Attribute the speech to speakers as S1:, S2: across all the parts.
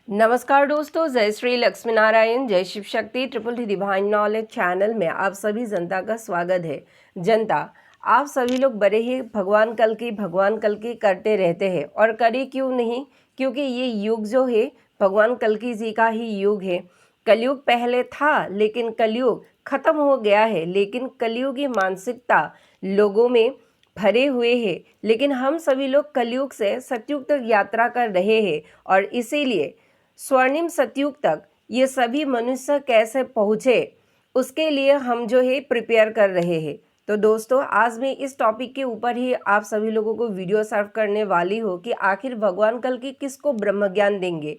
S1: नमस्कार दोस्तों, जय श्री लक्ष्मी नारायण, जय Shiv Shakti. Triple T divine knowledge channel में आप सभी जनता का स्वागत है। जनता, आप सभी लोग बड़े ही भगवान कल की करते रहते हैं और करे क्यों नहीं, क्योंकि ये युग जो है भगवान कल्कि जी का ही युग है। कलयुग पहले था लेकिन कलयुग खत्म हो गया है, लेकिन कलयुग की मानसिकता लोगों में भरे हुए हैं। लेकिन हम सभी लोग कलयुग से सतयुग तक यात्रा कर रहे हैं और इसीलिए स्वर्णिम सतयुग तक ये सभी मनुष्य कैसे पहुँचे, उसके लिए हम जो है प्रिपेयर कर रहे हैं। तो दोस्तों, आज मैं इस टॉपिक के ऊपर ही आप सभी लोगों को वीडियो सर्व करने वाली हूँ कि आखिर भगवान कल की किसको ब्रह्म ज्ञान देंगे।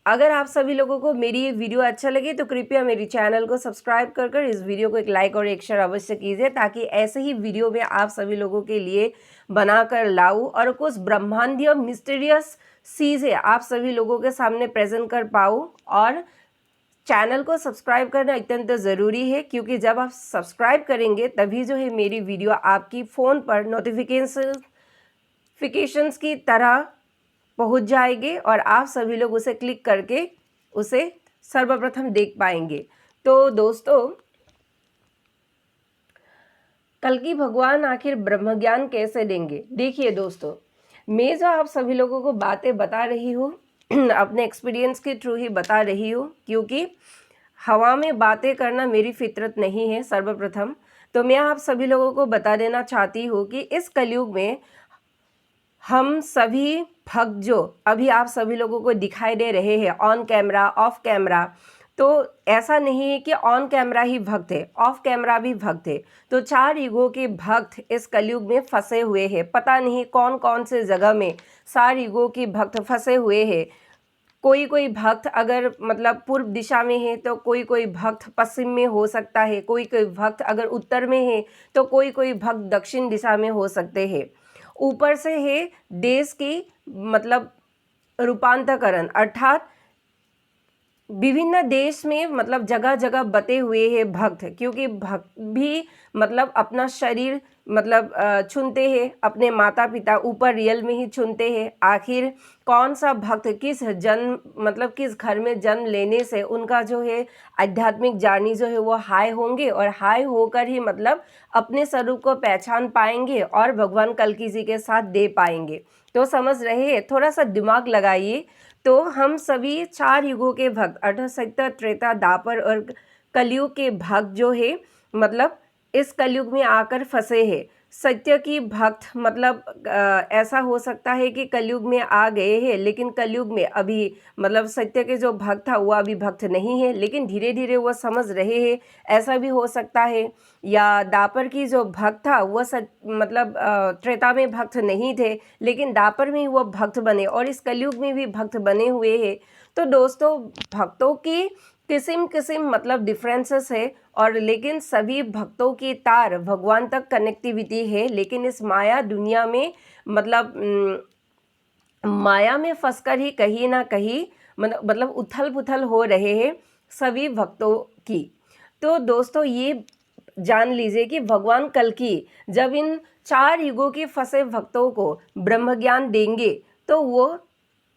S1: अगर आप सभी लोगों को मेरी ये वीडियो अच्छा लगे तो कृपया मेरी चैनल को सब्सक्राइब कर इस वीडियो को एक लाइक और एक शेयर अवश्य कीजिए, ताकि ऐसे ही वीडियो में आप सभी लोगों के लिए बनाकर लाऊं और कुछ ब्रह्मांडीय मिस्टीरियस चीज़ें आप सभी लोगों के सामने प्रेजेंट कर पाऊँ। और चैनल को सब्सक्राइब करना अत्यंत ज़रूरी है, क्योंकि जब आप सब्सक्राइब करेंगे तभी जो है मेरी वीडियो आपकी फ़ोन पर नोटिफिकेशंस की तरह पहुंच जाएगी और आप सभी लोग उसे क्लिक करके उसे सर्वप्रथम देख पाएंगे। तो दोस्तों, कल्कि भगवान आखिर ब्रह्म ज्ञान कैसे देंगे। देखिए दोस्तों, मैं जो आप सभी लोगों को बातें बता रही हूँ अपने एक्सपीरियंस के थ्रू ही बता रही हूँ, क्योंकि हवा में बातें करना मेरी फितरत नहीं है। सर्वप्रथम तो मैं आप सभी लोगों को बता देना चाहती हूँ कि इस कलयुग में हम सभी भक्त जो अभी आप सभी लोगों को दिखाई दे रहे हैं ऑन कैमरा ऑफ कैमरा, तो ऐसा नहीं है कि ऑन कैमरा ही भक्त है, ऑफ कैमरा भी भक्त है। तो चार युगों के भक्त इस कलयुग में फंसे हुए हैं। पता नहीं कौन कौन से जगह में चार युगों के भक्त फंसे हुए हैं। कोई कोई भक्त अगर मतलब पूर्व दिशा में है तो कोई कोई भक्त पश्चिम में हो सकता है, कोई कोई भक्त अगर उत्तर में है तो कोई कोई भक्त दक्षिण दिशा में हो सकते हैं। ऊपर से है देश की मतलब रूपांतरण, अर्थात विभिन्न देश में मतलब जगह जगह बटे हुए हैं भक्त, क्योंकि भक्त भी मतलब अपना शरीर मतलब चुनते हैं, अपने माता पिता ऊपर रियल में ही चुनते हैं। आखिर कौन सा भक्त किस जन्म मतलब किस घर में जन्म लेने से उनका जो है आध्यात्मिक जर्नी जो है वो हाई होंगे और हाई होकर ही मतलब अपने स्वरूप को पहचान पाएंगे और भगवान कल्कि जी के साथ दे पाएंगे। तो समझ रहे हैं, थोड़ा सा दिमाग लगाइए। तो हम सभी चार युगों के भक्त अर्थात सत्य त्रेता द्वापर और कलयुग के भक्त जो है मतलब इस कलयुग में आकर फंसे हैं। सत्य की भक्त मतलब ऐसा हो सकता है कि कलयुग में आ गए हैं, लेकिन कलयुग में अभी मतलब सत्य के जो भक्त था वो अभी भक्त नहीं है, लेकिन धीरे धीरे वो समझ रहे हैं, ऐसा भी हो सकता है। या दापर की जो भक्त था वो मतलब त्रेता में भक्त नहीं थे, लेकिन दापर में वो भक्त बने और इस कलयुग में भी भक्त बने हुए हैं। तो दोस्तों, भक्तों की किस्म मतलब डिफरेंसेस है, और लेकिन सभी भक्तों की तार भगवान तक कनेक्टिविटी है। लेकिन इस माया दुनिया में मतलब माया में फंसकर ही कहीं ना कहीं मतलब उथल पुथल हो रहे हैं सभी भक्तों की। तो दोस्तों, ये जान लीजिए कि भगवान कल्कि जब इन चार युगों के फंसे भक्तों को ब्रह्म ज्ञान देंगे तो वो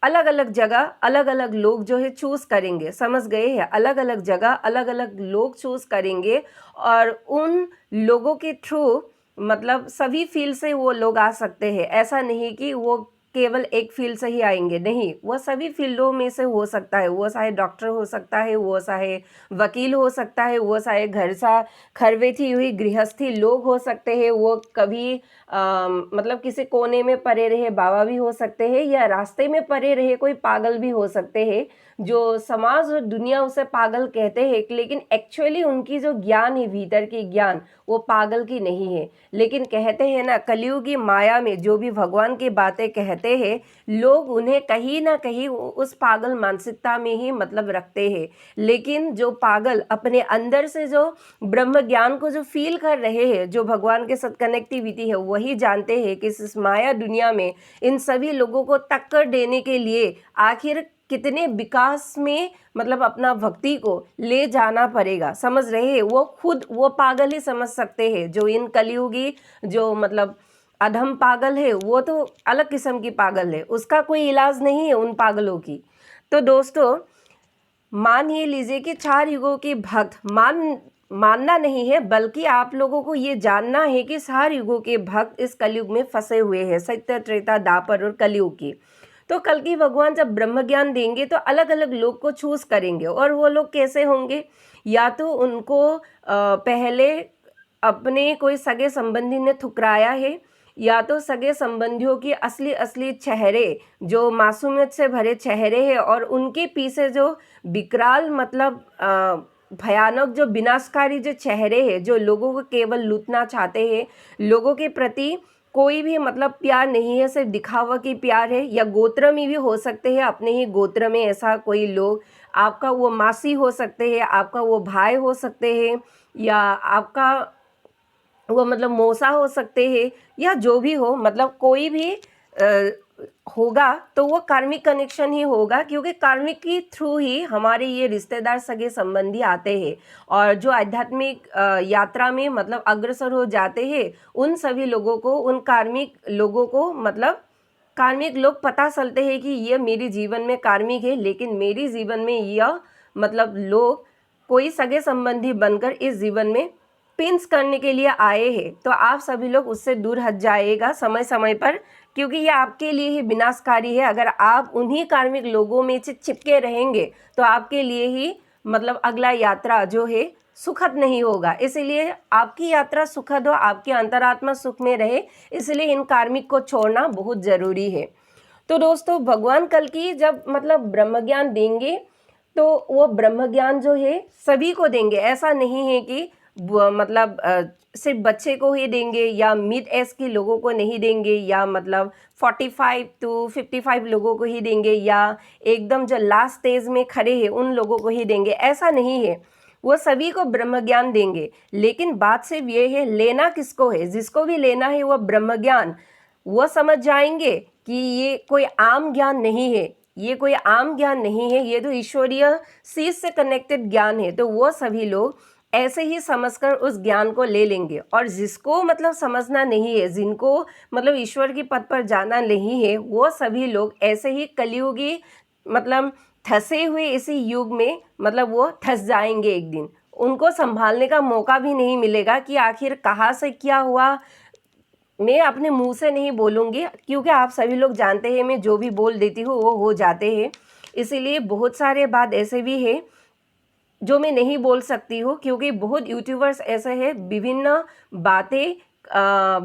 S1: अलग अलग जगह अलग अलग लोग जो है चूज करेंगे। समझ गए हैं, अलग अलग जगह अलग अलग लोग चूज करेंगे और उन लोगों के थ्रू मतलब सभी फील्ड से वो लोग आ सकते हैं। ऐसा नहीं कि वो केवल एक फील्ड से ही आएंगे, नहीं, वो सभी फील्डों में से हो सकता है। वो चाहे डॉक्टर हो सकता है, वो चाहे वकील हो सकता है, वो चाहे घर बैठी हुई गृहस्थी लोग हो सकते हैं, वो कभी मतलब किसी कोने में पड़े रहे बाबा भी हो सकते हैं, या रास्ते में पड़े रहे कोई पागल भी हो सकते हैं, जो समाज और दुनिया उसे पागल कहते हैं, लेकिन एक्चुअली उनकी जो ज्ञान है भीतर की ज्ञान वो पागल की नहीं है। लेकिन कहते हैं ना, कलयुगी माया में जो भी भगवान की बातें कहते हैं लोग उन्हें कहीं ना कहीं उस पागल मानसिकता में ही मतलब रखते हैं। लेकिन जो पागल अपने अंदर से जो ब्रह्म ज्ञान को जो फील कर रहे हैं, जो भगवान के साथ कनेक्टिविटी है, वही जानते हैं कि इस माया दुनिया में इन सभी लोगों को टक्कर देने के लिए आखिर कितने विकास में मतलब अपना भक्ति को ले जाना पड़ेगा। समझ रहे हैं, वो खुद वो पागल ही समझ सकते हैं। जो इन कलयुगी जो मतलब अधम पागल है वो तो अलग किस्म की पागल है, उसका कोई इलाज नहीं है उन पागलों की। तो दोस्तों मान ये लीजिए कि 4 युगों के भक्त मानना नहीं है, बल्कि आप लोगों को ये जानना है कि 4 युगों के भक्त इस कलयुग में फंसे हुए हैं, सत्य, त्रेता, द्वापर और कलयुग की। तो कल की भगवान जब ब्रह्म ज्ञान देंगे तो अलग अलग लोग को चूज करेंगे, और वो लोग कैसे होंगे? या तो उनको पहले अपने कोई सगे संबंधी ने ठुकराया है, या तो सगे संबंधियों की असली असली चेहरे जो मासूमियत से भरे चेहरे हैं और उनके पीछे जो विकराल मतलब भयानक जो विनाशकारी जो चेहरे हैं, जो लोगों को केवल लूटना चाहते हैं, लोगों के प्रति कोई भी मतलब प्यार नहीं है, सिर्फ दिखावा की प्यार है। या गोत्र में भी हो सकते हैं, अपने ही गोत्र में ऐसा कोई लोग, आपका वो मासी हो सकते हैं, आपका वो भाई हो सकते हैं, या आपका वो मतलब मौसा हो सकते हैं, या जो भी हो, मतलब कोई भी होगा तो वो कार्मिक कनेक्शन ही होगा, क्योंकि कार्मिक के थ्रू ही हमारे ये रिश्तेदार सगे संबंधी आते हैं। और जो आध्यात्मिक यात्रा में मतलब अग्रसर हो जाते हैं, उन सभी लोगों को, उन कार्मिक लोगों को मतलब कार्मिक लोग पता चलते हैं कि ये मेरे जीवन में कार्मिक है, लेकिन मेरे जीवन में यह मतलब लोग कोई सगे संबंधी बनकर इस जीवन में पिंस करने के लिए आए हैं। तो आप सभी लोग उससे दूर हट जाएगा समय समय पर, क्योंकि ये आपके लिए ही विनाशकारी है। अगर आप उन्हीं कार्मिक लोगों में से चिपके रहेंगे तो आपके लिए ही मतलब अगला यात्रा जो है सुखद नहीं होगा। इसलिए आपकी यात्रा सुखद हो, आपकी अंतरात्मा सुख में रहे, इसलिए इन कार्मिक को छोड़ना बहुत ज़रूरी है। तो दोस्तों भगवान कल की जब मतलब ब्रह्म ज्ञान देंगे तो वो ब्रह्म ज्ञान जो है सभी को देंगे। ऐसा नहीं है कि मतलब सिर्फ बच्चे को ही देंगे, या मिड एज के लोगों को नहीं देंगे, या मतलब 45 to 55 लोगों को ही देंगे, या एकदम जो लास्ट स्टेज में खड़े हैं उन लोगों को ही देंगे। ऐसा नहीं है, वो सभी को ब्रह्म ज्ञान देंगे। लेकिन बात सिर्फ ये है, लेना किसको है? जिसको भी लेना है वो ब्रह्म ज्ञान, वो समझ जाएंगे कि ये कोई आम ज्ञान नहीं है, ये कोई आम ज्ञान नहीं है, ये तो ईश्वरीय चीज से कनेक्टेड ज्ञान है। तो वो सभी लोग ऐसे ही समझकर उस ज्ञान को ले लेंगे। और जिसको मतलब समझना नहीं है, जिनको मतलब ईश्वर की पथ पर जाना नहीं है, वो सभी लोग ऐसे ही कलयुगी मतलब फंसे हुए इसी युग में मतलब वो फंस जाएंगे एक दिन। उनको संभालने का मौका भी नहीं मिलेगा कि आखिर कहाँ से क्या हुआ। मैं अपने मुंह से नहीं बोलूँगी, क्योंकि आप सभी लोग जानते हैं मैं जो भी बोल देती हूँ वो हो जाते हैं। इसीलिए बहुत सारे बात ऐसे भी है जो मैं नहीं बोल सकती हूँ, क्योंकि बहुत यूट्यूबर्स ऐसे हैं विभिन्न बातें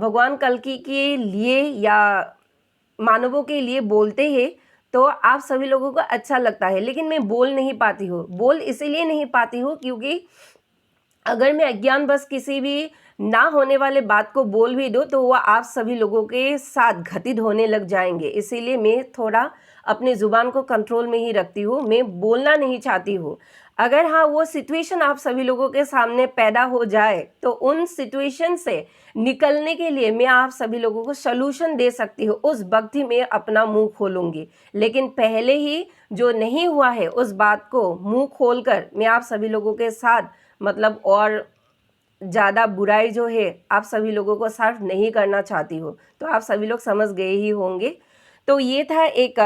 S1: भगवान कल्कि के लिए या मानवों के लिए बोलते हैं, तो आप सभी लोगों को अच्छा लगता है, लेकिन मैं बोल नहीं पाती हूँ। बोल इसीलिए नहीं पाती हूँ क्योंकि अगर मैं अज्ञानवश किसी भी ना होने वाले बात को बोल भी दूँ तो वह आप सभी लोगों के साथ घटित होने लग जाएंगे। इसीलिए मैं थोड़ा अपनी ज़ुबान को कंट्रोल में ही रखती हूँ, मैं बोलना नहीं चाहती हूँ। अगर हाँ वो सिचुएशन आप सभी लोगों के सामने पैदा हो जाए तो उन सिचुएशन से निकलने के लिए मैं आप सभी लोगों को सलूशन दे सकती हूँ, उस वक्त ही मैं अपना मुंह खोलूँगी। लेकिन पहले ही जो नहीं हुआ है उस बात को मुंह खोलकर मैं आप सभी लोगों के साथ मतलब और ज़्यादा बुराई जो है आप सभी लोगों को सर्व नहीं करना चाहती हूँ। तो आप सभी लोग समझ गए ही होंगे। तो ये था एक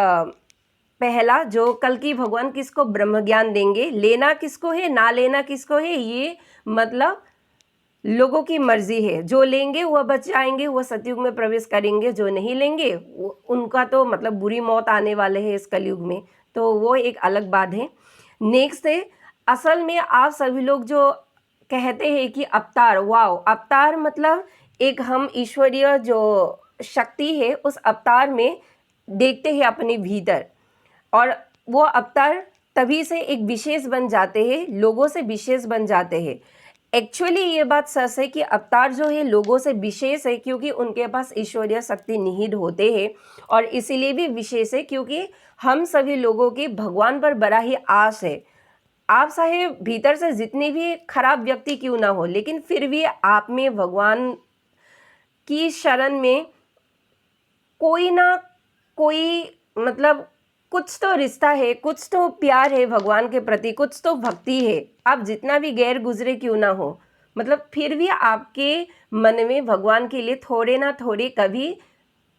S1: पहला, जो कल की भगवान किसको ब्रह्म ज्ञान देंगे, लेना किसको है ना लेना किसको है, ये मतलब लोगों की मर्जी है। जो लेंगे वह बच जाएंगे, वो सतयुग में प्रवेश करेंगे, जो नहीं लेंगे उनका तो मतलब बुरी मौत आने वाले है इस कलयुग में। तो वो एक अलग बात है। नेक्स्ट है, असल में आप सभी लोग जो कहते हैं कि अवतार, वाओ, अवतार मतलब एक हम ईश्वरीय जो शक्ति है उस अवतार में देखते हैं अपने भीतर, और वो अवतार तभी से एक विशेष बन जाते हैं, लोगों से विशेष बन जाते हैं। एक्चुअली ये बात सच है कि अवतार जो है लोगों से विशेष है क्योंकि उनके पास ईश्वरीय शक्ति निहित होते हैं, और इसीलिए भी विशेष है क्योंकि हम सभी लोगों की भगवान पर बड़ा ही आस है। आप चाहे भीतर से जितनी भी खराब व्यक्ति क्यों ना हो, लेकिन फिर भी आप में भगवान की शरण में कोई ना कोई मतलब कुछ तो रिश्ता है, कुछ तो प्यार है भगवान के प्रति, कुछ तो भक्ति है। आप जितना भी गैर गुजरे क्यों ना हो, मतलब फिर भी आपके मन में भगवान के लिए थोड़े ना थोड़े कभी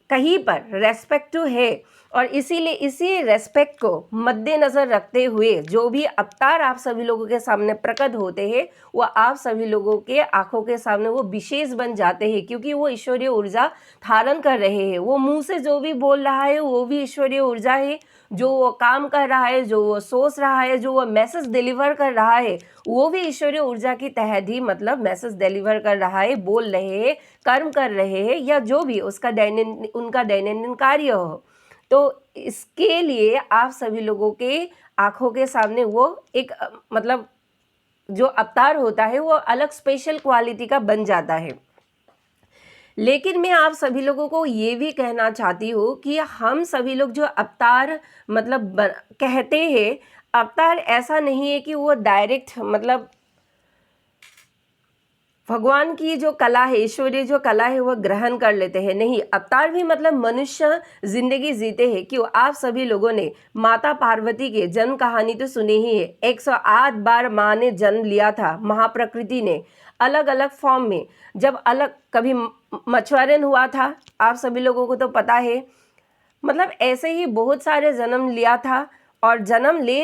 S1: कहीं पर रेस्पेक्ट तो है। और इसीलिए इसी रेस्पेक्ट को मद्देनज़र रखते हुए जो भी अवतार आप सभी लोगों के सामने प्रकट होते हैं वो आप सभी लोगों के आंखों के सामने वो विशेष बन जाते हैं, क्योंकि वो ईश्वरीय ऊर्जा धारण कर रहे हैं। वो मुंह से जो भी बोल रहा है वो भी ईश्वरीय ऊर्जा है, जो वो काम कर रहा है, जो वो सोच रहा है, जो वो मैसेज डिलीवर कर रहा है वो भी ईश्वरीय ऊर्जा के तहत ही मतलब मैसेज डिलीवर कर रहा है, बोल रहे हैं, कर्म कर रहे हैं, या जो भी उसका उनका दैनंदिन कार्य हो। तो इसके लिए आप सभी लोगों के आंखों के सामने वो एक मतलब जो अवतार होता है वो अलग स्पेशल क्वालिटी का बन जाता है। लेकिन मैं आप सभी लोगों को ये भी कहना चाहती हूँ कि हम सभी लोग जो अवतार मतलब कहते हैं, अवतार ऐसा नहीं है कि वो डायरेक्ट मतलब भगवान की जो कला है, ईश्वरीय जो कला है वो ग्रहण कर लेते हैं। नहीं, अवतार भी मतलब मनुष्य जिंदगी जीते हैं। क्यों? आप सभी लोगों ने माता पार्वती के जन्म कहानी तो सुनी ही है। 108 बार माँ ने जन्म लिया था, महाप्रकृति ने अलग अलग फॉर्म में। जब अलग कभी मछुआरन हुआ था, आप सभी लोगों को तो पता है। मतलब ऐसे ही बहुत सारे जन्म लिया था, और जन्म ले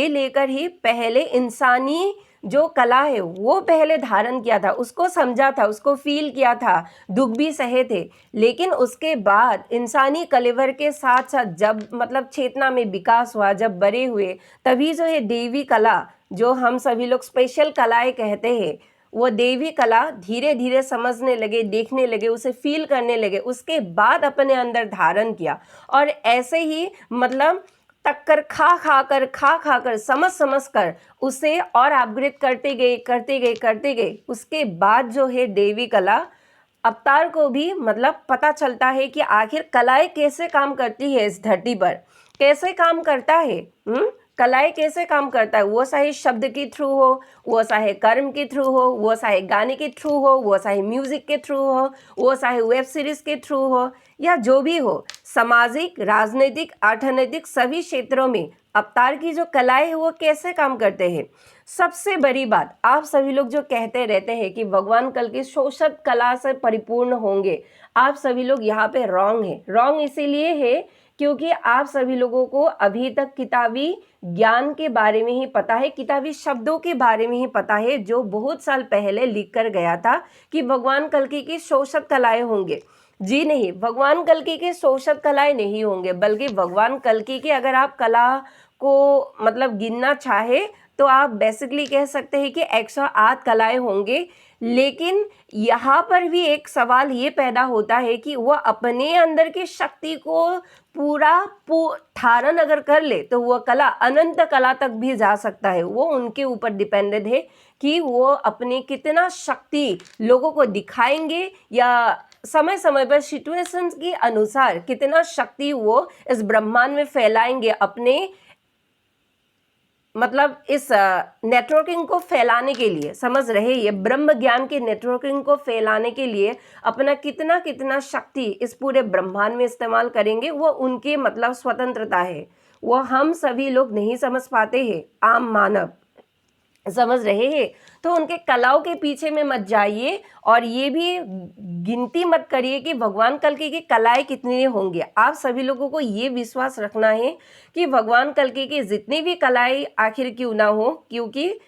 S1: लेकर ही पहले इंसानी जो कला है वो पहले धारण किया था, उसको समझा था, उसको फील किया था, दुख भी सहे थे। लेकिन उसके बाद इंसानी कलेवर के साथ साथ जब मतलब चेतना में विकास हुआ, जब बड़े हुए, तभी जो है देवी कला, जो हम सभी लोग स्पेशल कलाएं कहते हैं, वो देवी कला धीरे धीरे समझने लगे, देखने लगे, उसे फील करने लगे, उसके बाद अपने अंदर धारण किया। और ऐसे ही मतलब टक्कर खा कर समझ कर उसे और अपग्रेड करते गए। उसके बाद जो है देवी कला अवतार को भी मतलब पता चलता है कि आखिर कलाएं कैसे काम करती है, इस धरती पर कैसे काम करता है। कलाएं कैसे काम करता है, वो चाहे शब्द के थ्रू हो, वो चाहे कर्म के थ्रू हो, वो चाहे गाने के थ्रू हो, वो चाहे म्यूजिक के थ्रू हो, वो चाहे वेब सीरीज के थ्रू हो, या जो भी हो, सामाजिक, राजनीतिक, अर्थनैतिक सभी क्षेत्रों में अवतार की जो कलाएं है वो कैसे काम करते हैं। सबसे बड़ी बात, आप सभी लोग जो कहते रहते हैं कि भगवान कल की शोषण कला से परिपूर्ण होंगे, आप सभी लोग यहाँ पे रॉन्ग है। रॉन्ग इसीलिए है क्योंकि आप सभी लोगों को अभी तक किताबी ज्ञान के बारे में ही पता है, किताबी शब्दों के बारे में ही पता है, जो बहुत साल पहले लिख कर गया था कि भगवान कल्कि की शोषण कलाएं होंगे। जी नहीं, भगवान कल्कि के शोषण कलाएं नहीं होंगे, बल्कि भगवान कल्कि की अगर आप कला को मतलब गिनना चाहे तो आप बेसिकली कह सकते हैं कि 108 कलाएं होंगे। लेकिन यहाँ पर भी एक सवाल ये पैदा होता है कि वह अपने अंदर की शक्ति को पूरा धारण अगर कर ले तो वह कला अनंत कला तक भी जा सकता है। वो उनके ऊपर डिपेंडेंट है कि वो अपने कितना शक्ति लोगों को दिखाएंगे, या समय समय पर सिचुएशंस के अनुसार कितना शक्ति वो इस ब्रह्मांड में फैलाएंगे, अपने मतलब इस नेटवर्किंग को फैलाने के लिए। समझ रहे, ये ब्रह्म ज्ञान के नेटवर्किंग को फैलाने के लिए अपना कितना कितना शक्ति इस पूरे ब्रह्मांड में इस्तेमाल करेंगे, वो उनके मतलब स्वतंत्रता है। वो हम सभी लोग नहीं समझ पाते हैं, आम मानव समझ रहे हैं। तो उनके कलाओं के पीछे में मत जाइए, और ये भी गिनती मत करिए कि भगवान कल्कि की कलाएं कितनी होंगी। आप सभी लोगों को ये विश्वास रखना है कि भगवान कल्कि की जितनी भी कलाएं आखिर क्यों ना हो, क्योंकि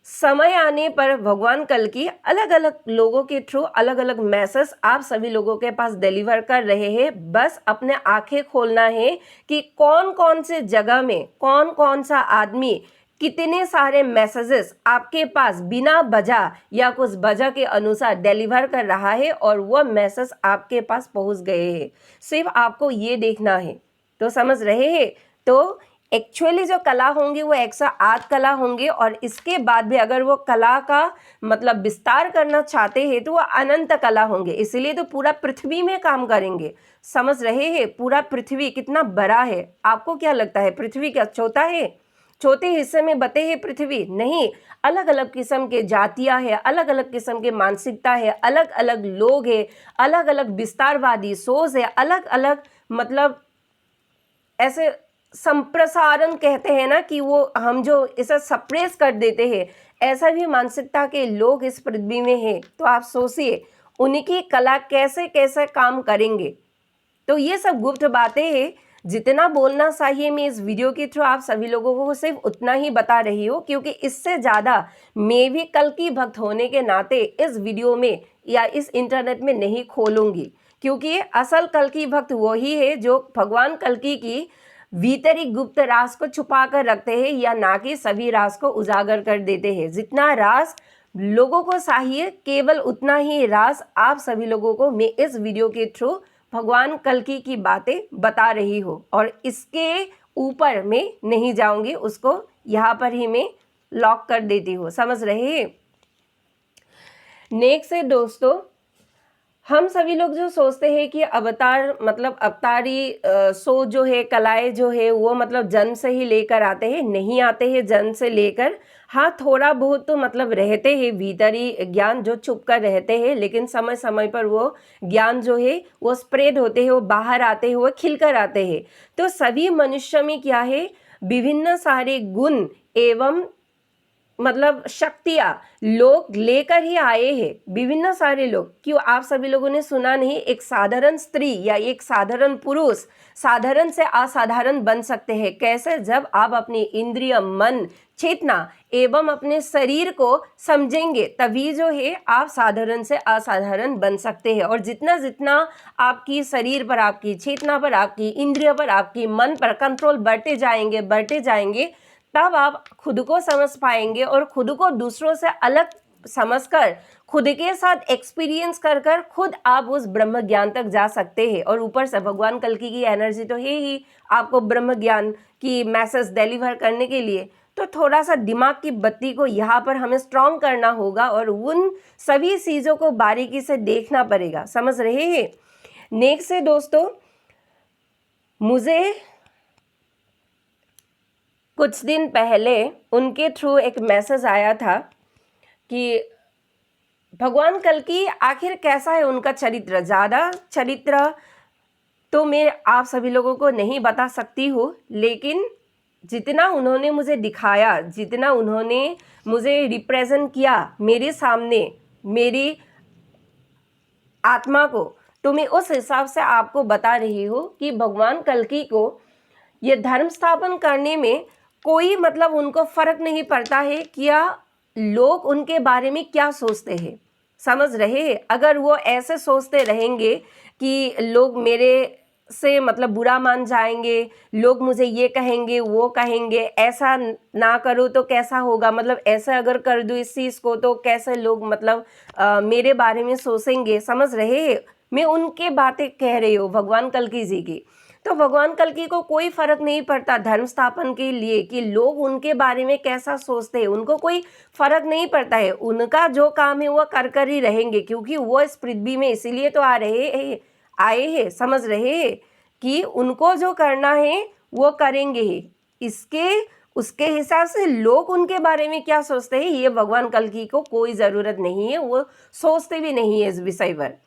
S1: समय आने पर भगवान कल्कि अलग अलग लोगों के थ्रू अलग अलग मैसेज आप सभी लोगों के पास डिलीवर कर रहे हैं। बस अपने आंखें खोलना है कि कौन कौन से जगह में कौन कौन सा आदमी कितने सारे मैसेजेस आपके पास बिना वजह या कुछ वजह के अनुसार डिलीवर कर रहा है, और वह मैसेज आपके पास पहुंच गए हैं। सिर्फ आपको ये देखना है। तो समझ रहे हैं। तो एक्चुअली जो कला होंगी वो 108 कला होंगे, और इसके बाद भी अगर वो कला का मतलब विस्तार करना चाहते हैं तो वो अनंत कला होंगे। इसलिए तो पूरा पृथ्वी में काम करेंगे। समझ रहे हैं, पूरा पृथ्वी कितना बड़ा है। आपको क्या लगता है पृथ्वी क्या छोटा है? छोटे हिस्से में बटे है पृथ्वी? नहीं, अलग अलग किस्म के जातियां है, अलग अलग किस्म के मानसिकता है, अलग अलग लोग है, अलग अलग विस्तारवादी सोच है, अलग अलग मतलब ऐसे संप्रसारण कहते हैं ना कि वो हम जो इसे सप्रेस कर देते हैं, ऐसा भी मानसिकता के लोग इस पृथ्वी में है। तो आप सोचिए उनकी कला कैसे कैसे काम करेंगे। तो ये सब गुप्त बातें हैं जितना बोलना चाहिए मैं इस वीडियो के थ्रू आप सभी लोगों को सिर्फ उतना ही बता रही हूँ, क्योंकि इससे ज़्यादा मैं भी कल की भक्त होने के नाते इस वीडियो में या इस इंटरनेट में नहीं खोलूँगी, क्योंकि असल कल की भक्त वही है जो भगवान कल्कि की भीतरी गुप्त राज को छुपा कर रखते हैं, या ना कि सभी राज को उजागर कर देते हैं। जितना राज लोगों को चाहिए केवल उतना ही राज आप सभी लोगों को मैं इस वीडियो के थ्रू भगवान कल्कि की बातें बता रही हूँ, और इसके ऊपर मैं नहीं जाऊंगी, उसको यहाँ पर ही मैं लॉक कर देती हूँ। समझ रहे हैं? नेक्स्ट है दोस्तों, हम सभी लोग जो सोचते हैं कि अवतार मतलब अवतारी सो जो है कलाएं जो है वो मतलब जन्म से ही लेकर आते हैं, नहीं आते हैं जन्म से लेकर। हाँ, थोड़ा बहुत तो मतलब रहते हैं भीतरी ज्ञान जो छुप कर रहते हैं, लेकिन समय समय पर वो ज्ञान जो है वो स्प्रेड होते हैं, वो बाहर आते हैं, वो खिलकर आते हैं। तो सभी मनुष्य में क्या है, विभिन्न सारे गुण एवं मतलब शक्तियां लोग लेकर ही आए हैं, विभिन्न सारे लोग। क्यों आप सभी लोगों ने सुना नहीं, एक साधारण स्त्री या एक साधारण पुरुष साधारण से असाधारण बन सकते हैं। कैसे? जब आप अपनी इंद्रिय, मन, चेतना एवं अपने शरीर को समझेंगे, तभी जो है आप साधारण से असाधारण बन सकते हैं। और जितना जितना आपकी शरीर पर, आपकी चेतना पर, आपकी इंद्रिय पर, आपकी मन पर कंट्रोल बढ़ते जाएंगे, तब आप खुद को समझ पाएंगे, और खुद को दूसरों से अलग समझकर खुद के साथ एक्सपीरियंस कर कर खुद आप उस ब्रह्म ज्ञान तक जा सकते हैं। और ऊपर से भगवान कल्कि की एनर्जी तो है ही आपको ब्रह्म ज्ञान की मैसेज डिलीवर करने के लिए। तो थोड़ा सा दिमाग की बत्ती को यहाँ पर हमें स्ट्रॉन्ग करना होगा, और उन सभी चीज़ों को बारीकी से देखना पड़ेगा। समझ रहे हैं? नेक्स्ट है दोस्तों, मुझे कुछ दिन पहले उनके थ्रू एक मैसेज आया था कि भगवान कल्कि आखिर कैसा है उनका चरित्र। ज़्यादा चरित्र तो मैं आप सभी लोगों को नहीं बता सकती हूँ, लेकिन जितना उन्होंने मुझे दिखाया, जितना उन्होंने मुझे रिप्रेजेंट किया मेरे सामने, मेरी आत्मा को, तो मैं उस हिसाब से आपको बता रही हूँ कि भगवान कल्कि को ये धर्म स्थापन करने में कोई मतलब उनको फर्क नहीं पड़ता है क्या लोग उनके बारे में क्या सोचते हैं। समझ रहे हैं? अगर वो ऐसे सोचते रहेंगे कि लोग मेरे से मतलब बुरा मान जाएंगे, लोग मुझे ये कहेंगे वो कहेंगे, ऐसा ना करो तो कैसा होगा, मतलब ऐसा अगर कर दूँ इस चीज़ को तो कैसे लोग मतलब मेरे बारे में सोचेंगे। समझ रहे हैं? मैं उनके बातें कह रही हूँ, भगवान कल्कि जी की। तो भगवान कल्कि को कोई फर्क नहीं पड़ता धर्म स्थापन के लिए कि लोग उनके बारे में कैसा सोचते हैं, उनको कोई फर्क नहीं पड़ता है। उनका जो काम है वो कर कर ही रहेंगे, क्योंकि वो इस पृथ्वी में इसीलिए तो आए हैं। समझ रहे हैं कि उनको जो करना है वो करेंगे ही। उसके हिसाब से लोग उनके बारे में क्या सोचते हैं ये भगवान कल्कि को कोई ज़रूरत नहीं है, वो सोचते भी नहीं है इस विषय पर।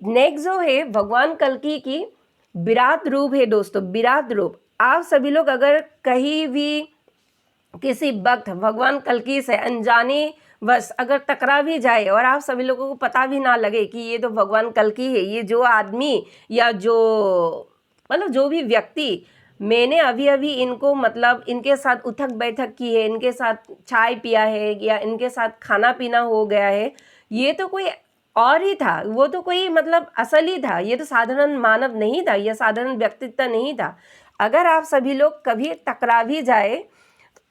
S1: नेक्स्ट जो है भगवान कल्कि की विराट रूप है दोस्तों, विराट रूप। आप सभी लोग अगर कहीं भी किसी वक्त भगवान कल्कि से अनजाने बस अगर टकरा भी जाए और आप सभी लोगों को पता भी ना लगे कि ये तो भगवान कल्कि है, ये जो आदमी या जो मतलब जो भी व्यक्ति मैंने अभी अभी इनको मतलब इनके साथ उठक बैठक की है, इनके साथ चाय पिया है या इनके साथ खाना पीना हो गया है, ये तो कोई और ही था, वो तो कोई मतलब असल ही था, ये तो साधारण मानव नहीं था, यह साधारण व्यक्तित्व नहीं था। अगर आप सभी लोग कभी टकरा भी जाए,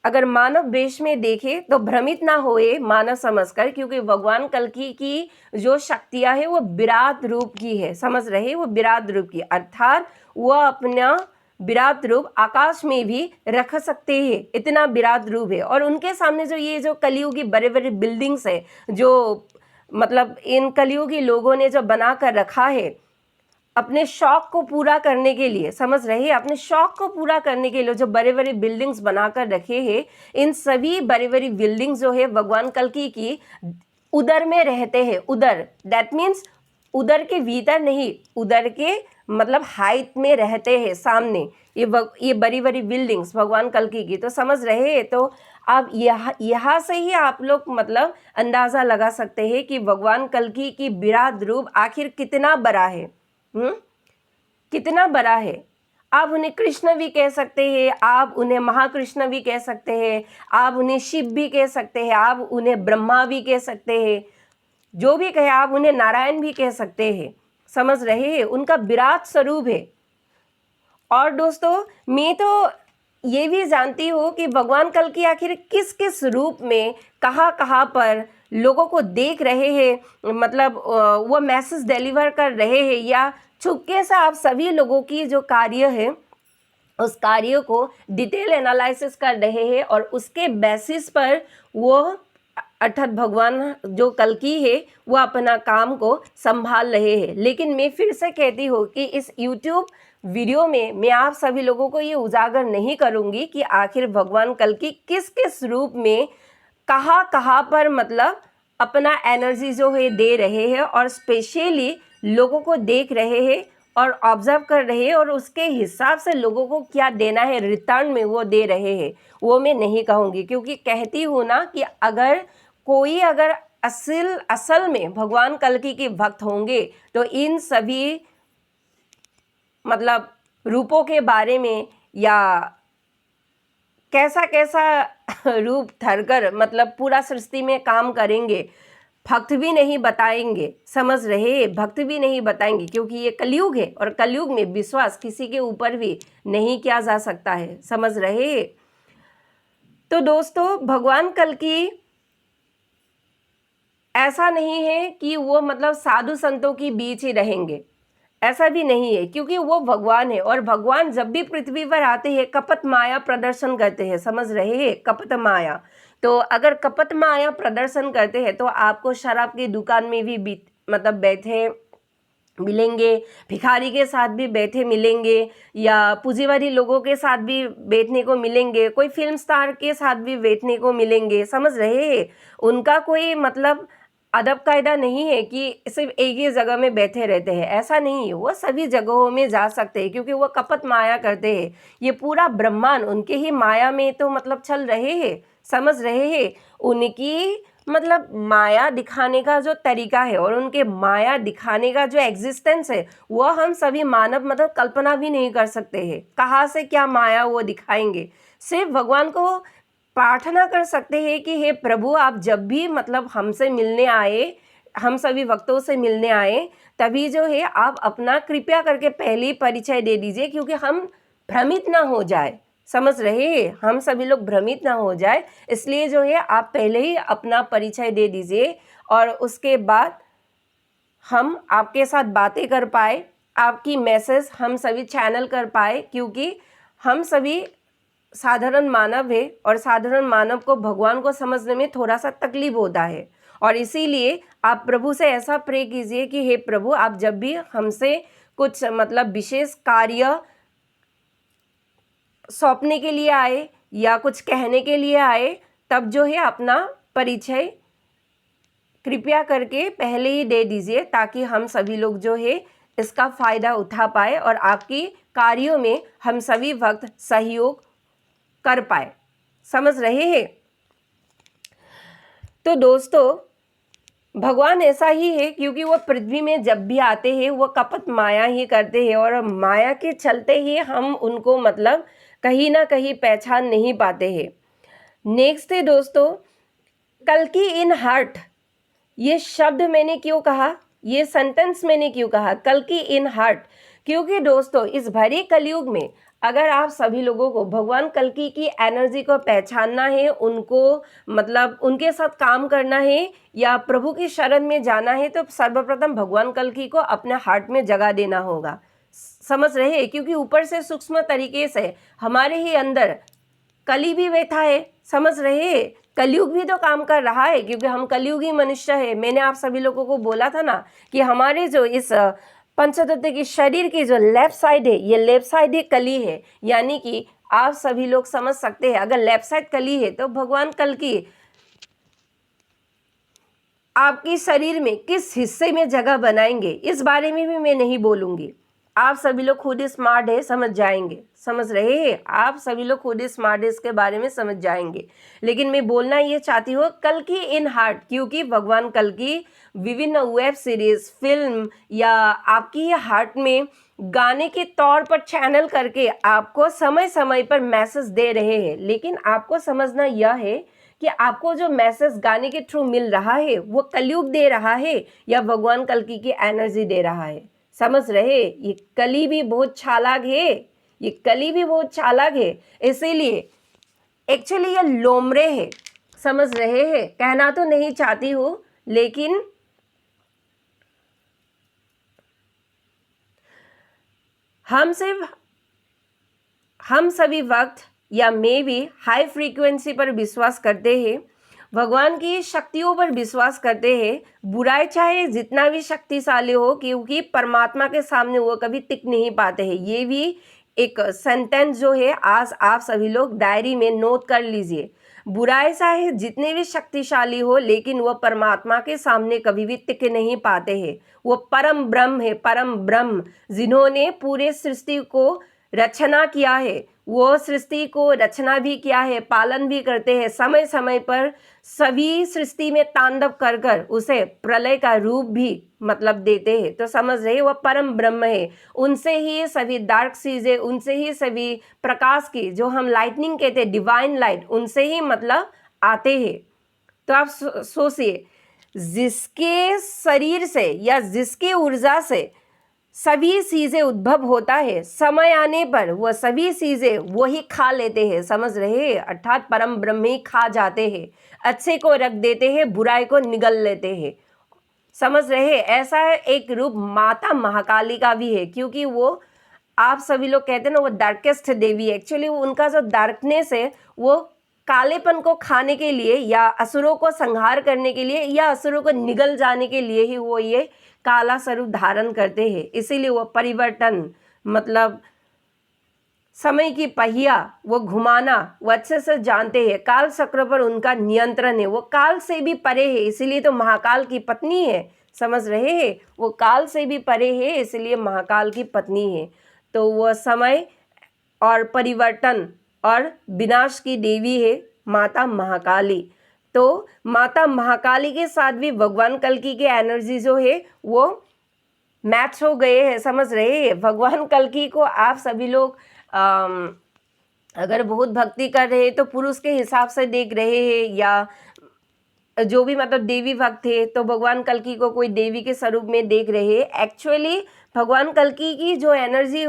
S1: अगर मानव वेश में देखे तो भ्रमित ना होए मानव समझकर, क्योंकि भगवान कल्कि की जो शक्तियां है वो विराट रूप की है। समझ रहे? वो विराट रूप की, अर्थात वो अपना विराट रूप आकाश में भी रख सकते हैं, इतना विराट रूप है। और उनके सामने जो ये जो कलियुगी बड़े बड़े बिल्डिंग्स है, जो मतलब इन कलियुगी लोगों ने जो बना कर रखा है अपने शौक को पूरा करने के लिए, समझ रहे हैं, अपने शौक को पूरा करने के लिए जो बड़े बड़े बिल्डिंग्स बनाकर रखे हैं, इन सभी बड़ी बड़ी बिल्डिंग्स जो है भगवान कल्कि की उदर में रहते हैं। उदर दैट मीन्स उदर के भीतर नहीं, उदर के मतलब हाइट में रहते हैं सामने ये बड़ी बड़ी बिल्डिंग्स भगवान कल्कि की। तो समझ रहे हैं? तो आप यहाँ से ही आप लोग मतलब अंदाज़ा लगा सकते हैं कि भगवान कल्कि की विराट रूप आखिर कितना बड़ा है, कितना बड़ा है। आप उन्हें कृष्ण भी कह सकते हैं, आप उन्हें महाकृष्ण भी कह सकते हैं, आप उन्हें शिव भी कह सकते हैं, आप उन्हें ब्रह्मा भी कह सकते हैं, जो भी कहे, आप उन्हें नारायण भी कह सकते हैं। समझ रहे हैं, उनका विराट स्वरूप है। और दोस्तों, मैं तो ये भी जानती हूँ कि भगवान कल की आखिर किस किस रूप में कहाँ पर लोगों को देख रहे हैं, मतलब वो मैसेज डिलीवर कर रहे हैं, या चुपके से आप सभी लोगों की जो कार्य है उस कार्य को डिटेल एनालिसिस कर रहे हैं, और उसके बेसिस पर वो अर्थात भगवान जो कल्कि है वो अपना काम को संभाल रहे हैं। लेकिन मैं फिर से कहती हूँ कि इस YouTube वीडियो में मैं आप सभी लोगों को ये उजागर नहीं करूँगी कि आखिर भगवान कल्कि किस किस रूप में कहाँ पर मतलब अपना एनर्जी जो है दे रहे हैं, और स्पेशली लोगों को देख रहे हैं और ऑब्जर्व कर रहे हैं, और उसके हिसाब से लोगों को क्या देना है रिटर्न में वो दे रहे हैं, वो मैं नहीं कहूँगी। क्योंकि कहती हूँ ना कि अगर कोई असल में भगवान कल्कि के भक्त होंगे तो इन सभी मतलब रूपों के बारे में, या कैसा कैसा रूप धरकर मतलब पूरा सृष्टि में काम करेंगे, भक्त भी नहीं बताएंगे। समझ रहे, भक्त भी नहीं बताएंगे, क्योंकि ये कलयुग है, और कलयुग में विश्वास किसी के ऊपर भी नहीं किया जा सकता है। समझ रहे। तो दोस्तों, भगवान कल्कि ऐसा नहीं है कि वो मतलब साधु संतों के बीच ही रहेंगे, ऐसा भी नहीं है, क्योंकि वो भगवान है, और भगवान जब भी पृथ्वी पर आते हैं कपट माया प्रदर्शन करते हैं। समझ रहे हैं, कपट माया। तो अगर कपट माया प्रदर्शन करते हैं तो आपको शराब की दुकान में भी मतलब बैठे मिलेंगे, भिखारी के साथ भी बैठे मिलेंगे, या पूंजीवादी लोगों के साथ भी बैठने को मिलेंगे, कोई फिल्म स्टार के साथ भी बैठने को मिलेंगे। समझ रहे हैं, उनका कोई मतलब अदब कायदा नहीं है कि सिर्फ एक ही जगह में बैठे रहते हैं, ऐसा नहीं है। वो सभी जगहों में जा सकते हैं, क्योंकि वो कपट माया करते हैं। ये पूरा ब्रह्मांड उनके ही माया में तो मतलब चल रहे हैं। समझ रहे हैं, उनकी मतलब माया दिखाने का जो तरीका है और उनके माया दिखाने का जो एग्जिस्टेंस है वो हम सभी मानव मतलब कल्पना भी नहीं कर सकते हैं। कहाँ से क्या माया वो दिखाएंगे। सिर्फ भगवान को प्रार्थना कर सकते हैं कि हे प्रभु, आप जब भी मतलब हमसे मिलने आए, हम सभी भक्तों से मिलने आए, तभी जो है आप अपना कृपया करके पहले ही परिचय दे दीजिए, क्योंकि हम भ्रमित ना हो जाए। समझ रहे हैं, हम सभी लोग भ्रमित ना हो जाए, इसलिए जो है आप पहले ही अपना परिचय दे दीजिए, और उसके बाद हम आपके साथ बातें कर पाए, आपकी मैसेज हम सभी चैनल कर पाए, क्योंकि हम सभी साधारण मानव है, और साधारण मानव को भगवान को समझने में थोड़ा सा तकलीफ होता है। और इसीलिए आप प्रभु से ऐसा प्रे कीजिए कि हे प्रभु, आप जब भी हमसे कुछ मतलब विशेष कार्य सौंपने के लिए आए या कुछ कहने के लिए आए, तब जो है अपना परिचय कृपया करके पहले ही दे दीजिए, ताकि हम सभी लोग जो है इसका फ़ायदा उठा पाए और आपकी कार्यों में हम सभी भक्त सहयोग कर पाए। समझ रहे हैं। तो दोस्तों, भगवान ऐसा ही है, क्योंकि वो पृथ्वी में जब भी आते हैं वो कपट माया ही करते हैं, और माया के चलते ही हम उनको मतलब कहीं ना कहीं पहचान नहीं पाते हैं। नेक्स्ट है दोस्तों, कल्कि इन हार्ट। ये शब्द मैंने क्यों कहा, ये सेंटेंस मैंने क्यों कहा कल्कि इन हार्ट, क्योंकि दोस्तों इस भरे कलयुग में अगर आप सभी लोगों को भगवान कल्कि की एनर्जी को पहचानना है, उनको मतलब उनके साथ काम करना है, या प्रभु की शरण में जाना है, तो सर्वप्रथम भगवान कल्कि को अपने हार्ट में जगह देना होगा। समझ रहे हैं, क्योंकि ऊपर से सूक्ष्म तरीके से हमारे ही अंदर कली भी बैठा है। समझ रहे हैं, कलयुग भी तो काम कर रहा है, क्योंकि हम कलयुगी मनुष्य है। मैंने आप सभी लोगों को बोला था ना कि हमारे जो इस पंचतत्व की शरीर की जो लेफ्ट साइड है, ये लेफ्ट साइड ही कली है। यानी कि आप सभी लोग समझ सकते हैं, अगर लेफ्ट साइड कली है तो भगवान कल्कि आपकी शरीर में किस हिस्से में जगह बनाएंगे, इस बारे में भी मैं नहीं बोलूँगी। आप सभी लोग खुद स्मार्ट है, समझ जाएंगे। समझ रहे हैं, आप सभी लोग खुद स्मार्ट है, इसके बारे में समझ जाएंगे। लेकिन मैं बोलना ये चाहती हूँ कल्कि इन हार्ट, क्योंकि भगवान कल्कि विभिन्न वेब सीरीज, फिल्म, या आपकी हार्ट में गाने के तौर पर चैनल करके आपको समय समय पर मैसेज दे रहे हैं, लेकिन आपको समझना यह है कि आपको जो मैसेज गाने के थ्रू मिल रहा है वो कलयुग दे रहा है या भगवान कल्कि की एनर्जी दे रहा है। समझ रहे? ये कली भी बहुत चालाक है, ये कली भी बहुत चालाक है, इसीलिए एक्चुअली ये लोमड़े है। समझ रहे हैं? कहना तो नहीं चाहती हूँ, लेकिन हम सभी वक्त या मैं भी हाई फ्रीक्वेंसी पर विश्वास करते हैं, भगवान की शक्तियों पर विश्वास करते हैं। बुराई चाहे जितना भी शक्तिशाली हो, क्योंकि परमात्मा के सामने वो कभी टिक नहीं पाते हैं। ये भी एक सेंटेंस जो है आज आप सभी लोग डायरी में नोट कर लीजिए। बुराई चाहे जितने भी शक्तिशाली हो, लेकिन वो परमात्मा के सामने कभी भी टिक नहीं पाते हैं। वो परम ब्रह्म है, परम ब्रह्म, जिन्होंने पूरे सृष्टि को रचना किया है। वो सृष्टि को रचना भी किया है, पालन भी करते हैं, समय समय पर सभी सृष्टि में तांडव कर कर उसे प्रलय का रूप भी मतलब देते हैं। तो समझ रहे, वो परम ब्रह्म है। उनसे ही सभी डार्क चीजें, उनसे ही सभी प्रकाश की, जो हम लाइटनिंग कहते हैं, डिवाइन लाइट, उनसे ही मतलब आते हैं। तो आप सोचिए, जिसके शरीर से या जिसके ऊर्जा से सभी चीजें उद्भव होता है, समय आने पर वह सभी चीजें वही खा लेते हैं। समझ रहे हैं? अर्थात परम ब्रह्म ही खा जाते हैं, अच्छे को रख देते हैं, बुराई को निगल लेते हैं। समझ रहे हैं? ऐसा है एक रूप माता महाकाली का भी है, क्योंकि वो आप सभी लोग कहते हैं ना, वो डार्केस्ट देवी। एक्चुअली उनका जो डार्कनेस है वो कालेपन को खाने के लिए या असुरों को संहार करने के लिए या असुरों को निगल जाने के लिए ही वो ये काला स्वरूप धारण करते हैं। इसीलिए वो परिवर्तन मतलब समय की पहिया वो घुमाना वो अच्छे से जानते हैं। काल चक्र पर उनका नियंत्रण है, वो काल से भी परे है, इसीलिए तो महाकाल की पत्नी है। समझ रहे हैं? वो काल से भी परे है, इसलिए महाकाल की पत्नी है। तो वह समय और परिवर्तन और विनाश की देवी है माता महाकाली। तो माता महाकाली के साथ भी भगवान कल्कि के एनर्जी जो है वो मैच हो गए हैं। समझ रहे हैं? भगवान कल्कि को आप सभी लोग अगर बहुत भक्ति कर रहे हैं तो पुरुष के हिसाब से देख रहे हैं, या जो भी मतलब देवी भक्त है तो भगवान कल्कि को कोई देवी के स्वरूप में देख रहे हैं। एक्चुअली भगवान कल्कि की जो एनर्जी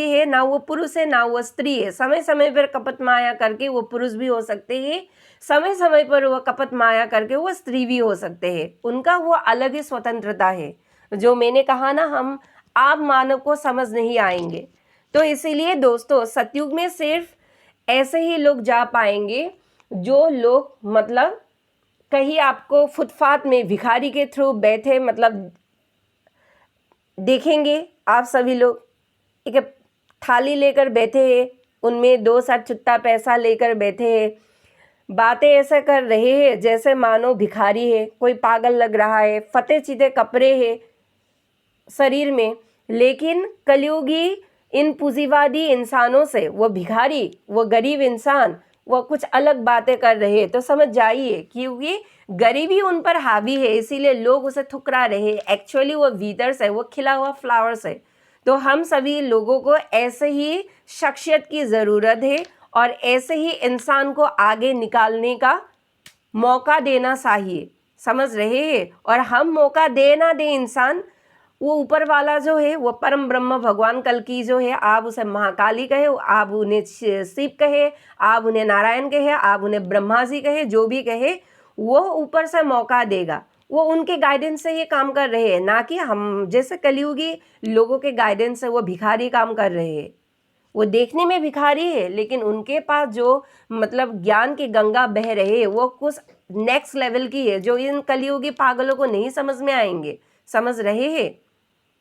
S1: है, ना वो पुरुष है ना वो स्त्री है। समय समय पर कपट माया करके वो पुरुष भी हो सकते हैं, समय समय पर वो कपट माया करके वो स्त्री भी हो सकते हैं। उनका वो अलग ही स्वतंत्रता है, जो मैंने कहा ना, हम आप मानव को समझ नहीं आएंगे। तो इसीलिए दोस्तों, सतयुग में सिर्फ ऐसे ही लोग जा पाएंगे जो लोग मतलब कहीं आपको फुटपाथ में भिखारी के थ्रू बैठे मतलब देखेंगे। आप सभी लोग एक थाली लेकर बैठे हैं, उनमें 2 छुट्टा पैसा लेकर बैठे हैं, बातें ऐसे कर रहे हैं जैसे मानो भिखारी है, कोई पागल लग रहा है, फटे चिटे कपड़े हैं शरीर में। लेकिन कलयुगी इन पूंजीवादी इंसानों से वो भिखारी, वो गरीब इंसान, वो कुछ अलग बातें कर रहे हैं। तो समझ जाइए, क्योंकि गरीबी उन पर हावी है, इसीलिए लोग उसे ठुकरा रहे हैं। एक्चुअली वो भीतर से वो खिला हुआ फ्लावर्स है। तो हम सभी लोगों को ऐसे ही शख्सियत की ज़रूरत है और ऐसे ही इंसान को आगे निकालने का मौका देना चाहिए। समझ रहे हैं? और हम मौका दे ना दे इंसान, वो ऊपर वाला जो है, वो परम ब्रह्म भगवान कल्कि जो है, आप उसे महाकाली कहे, आप उन्हें शिव कहे, आप उन्हें नारायण कहे, आप उन्हें ब्रह्मा जी कहे, जो भी कहे, वो ऊपर से मौका देगा। वो उनके गाइडेंस से ये काम कर रहे हैं, ना कि हम जैसे कलयुगी लोगों के गाइडेंस से वो भिखारी काम कर रहे हैं। वो देखने में भिखारी है, लेकिन उनके पास जो मतलब ज्ञान की गंगा बह रहे है वो कुछ नेक्स्ट लेवल की है, जो इन कलयुगी पागलों को नहीं समझ में आएंगे। समझ रहे हैं?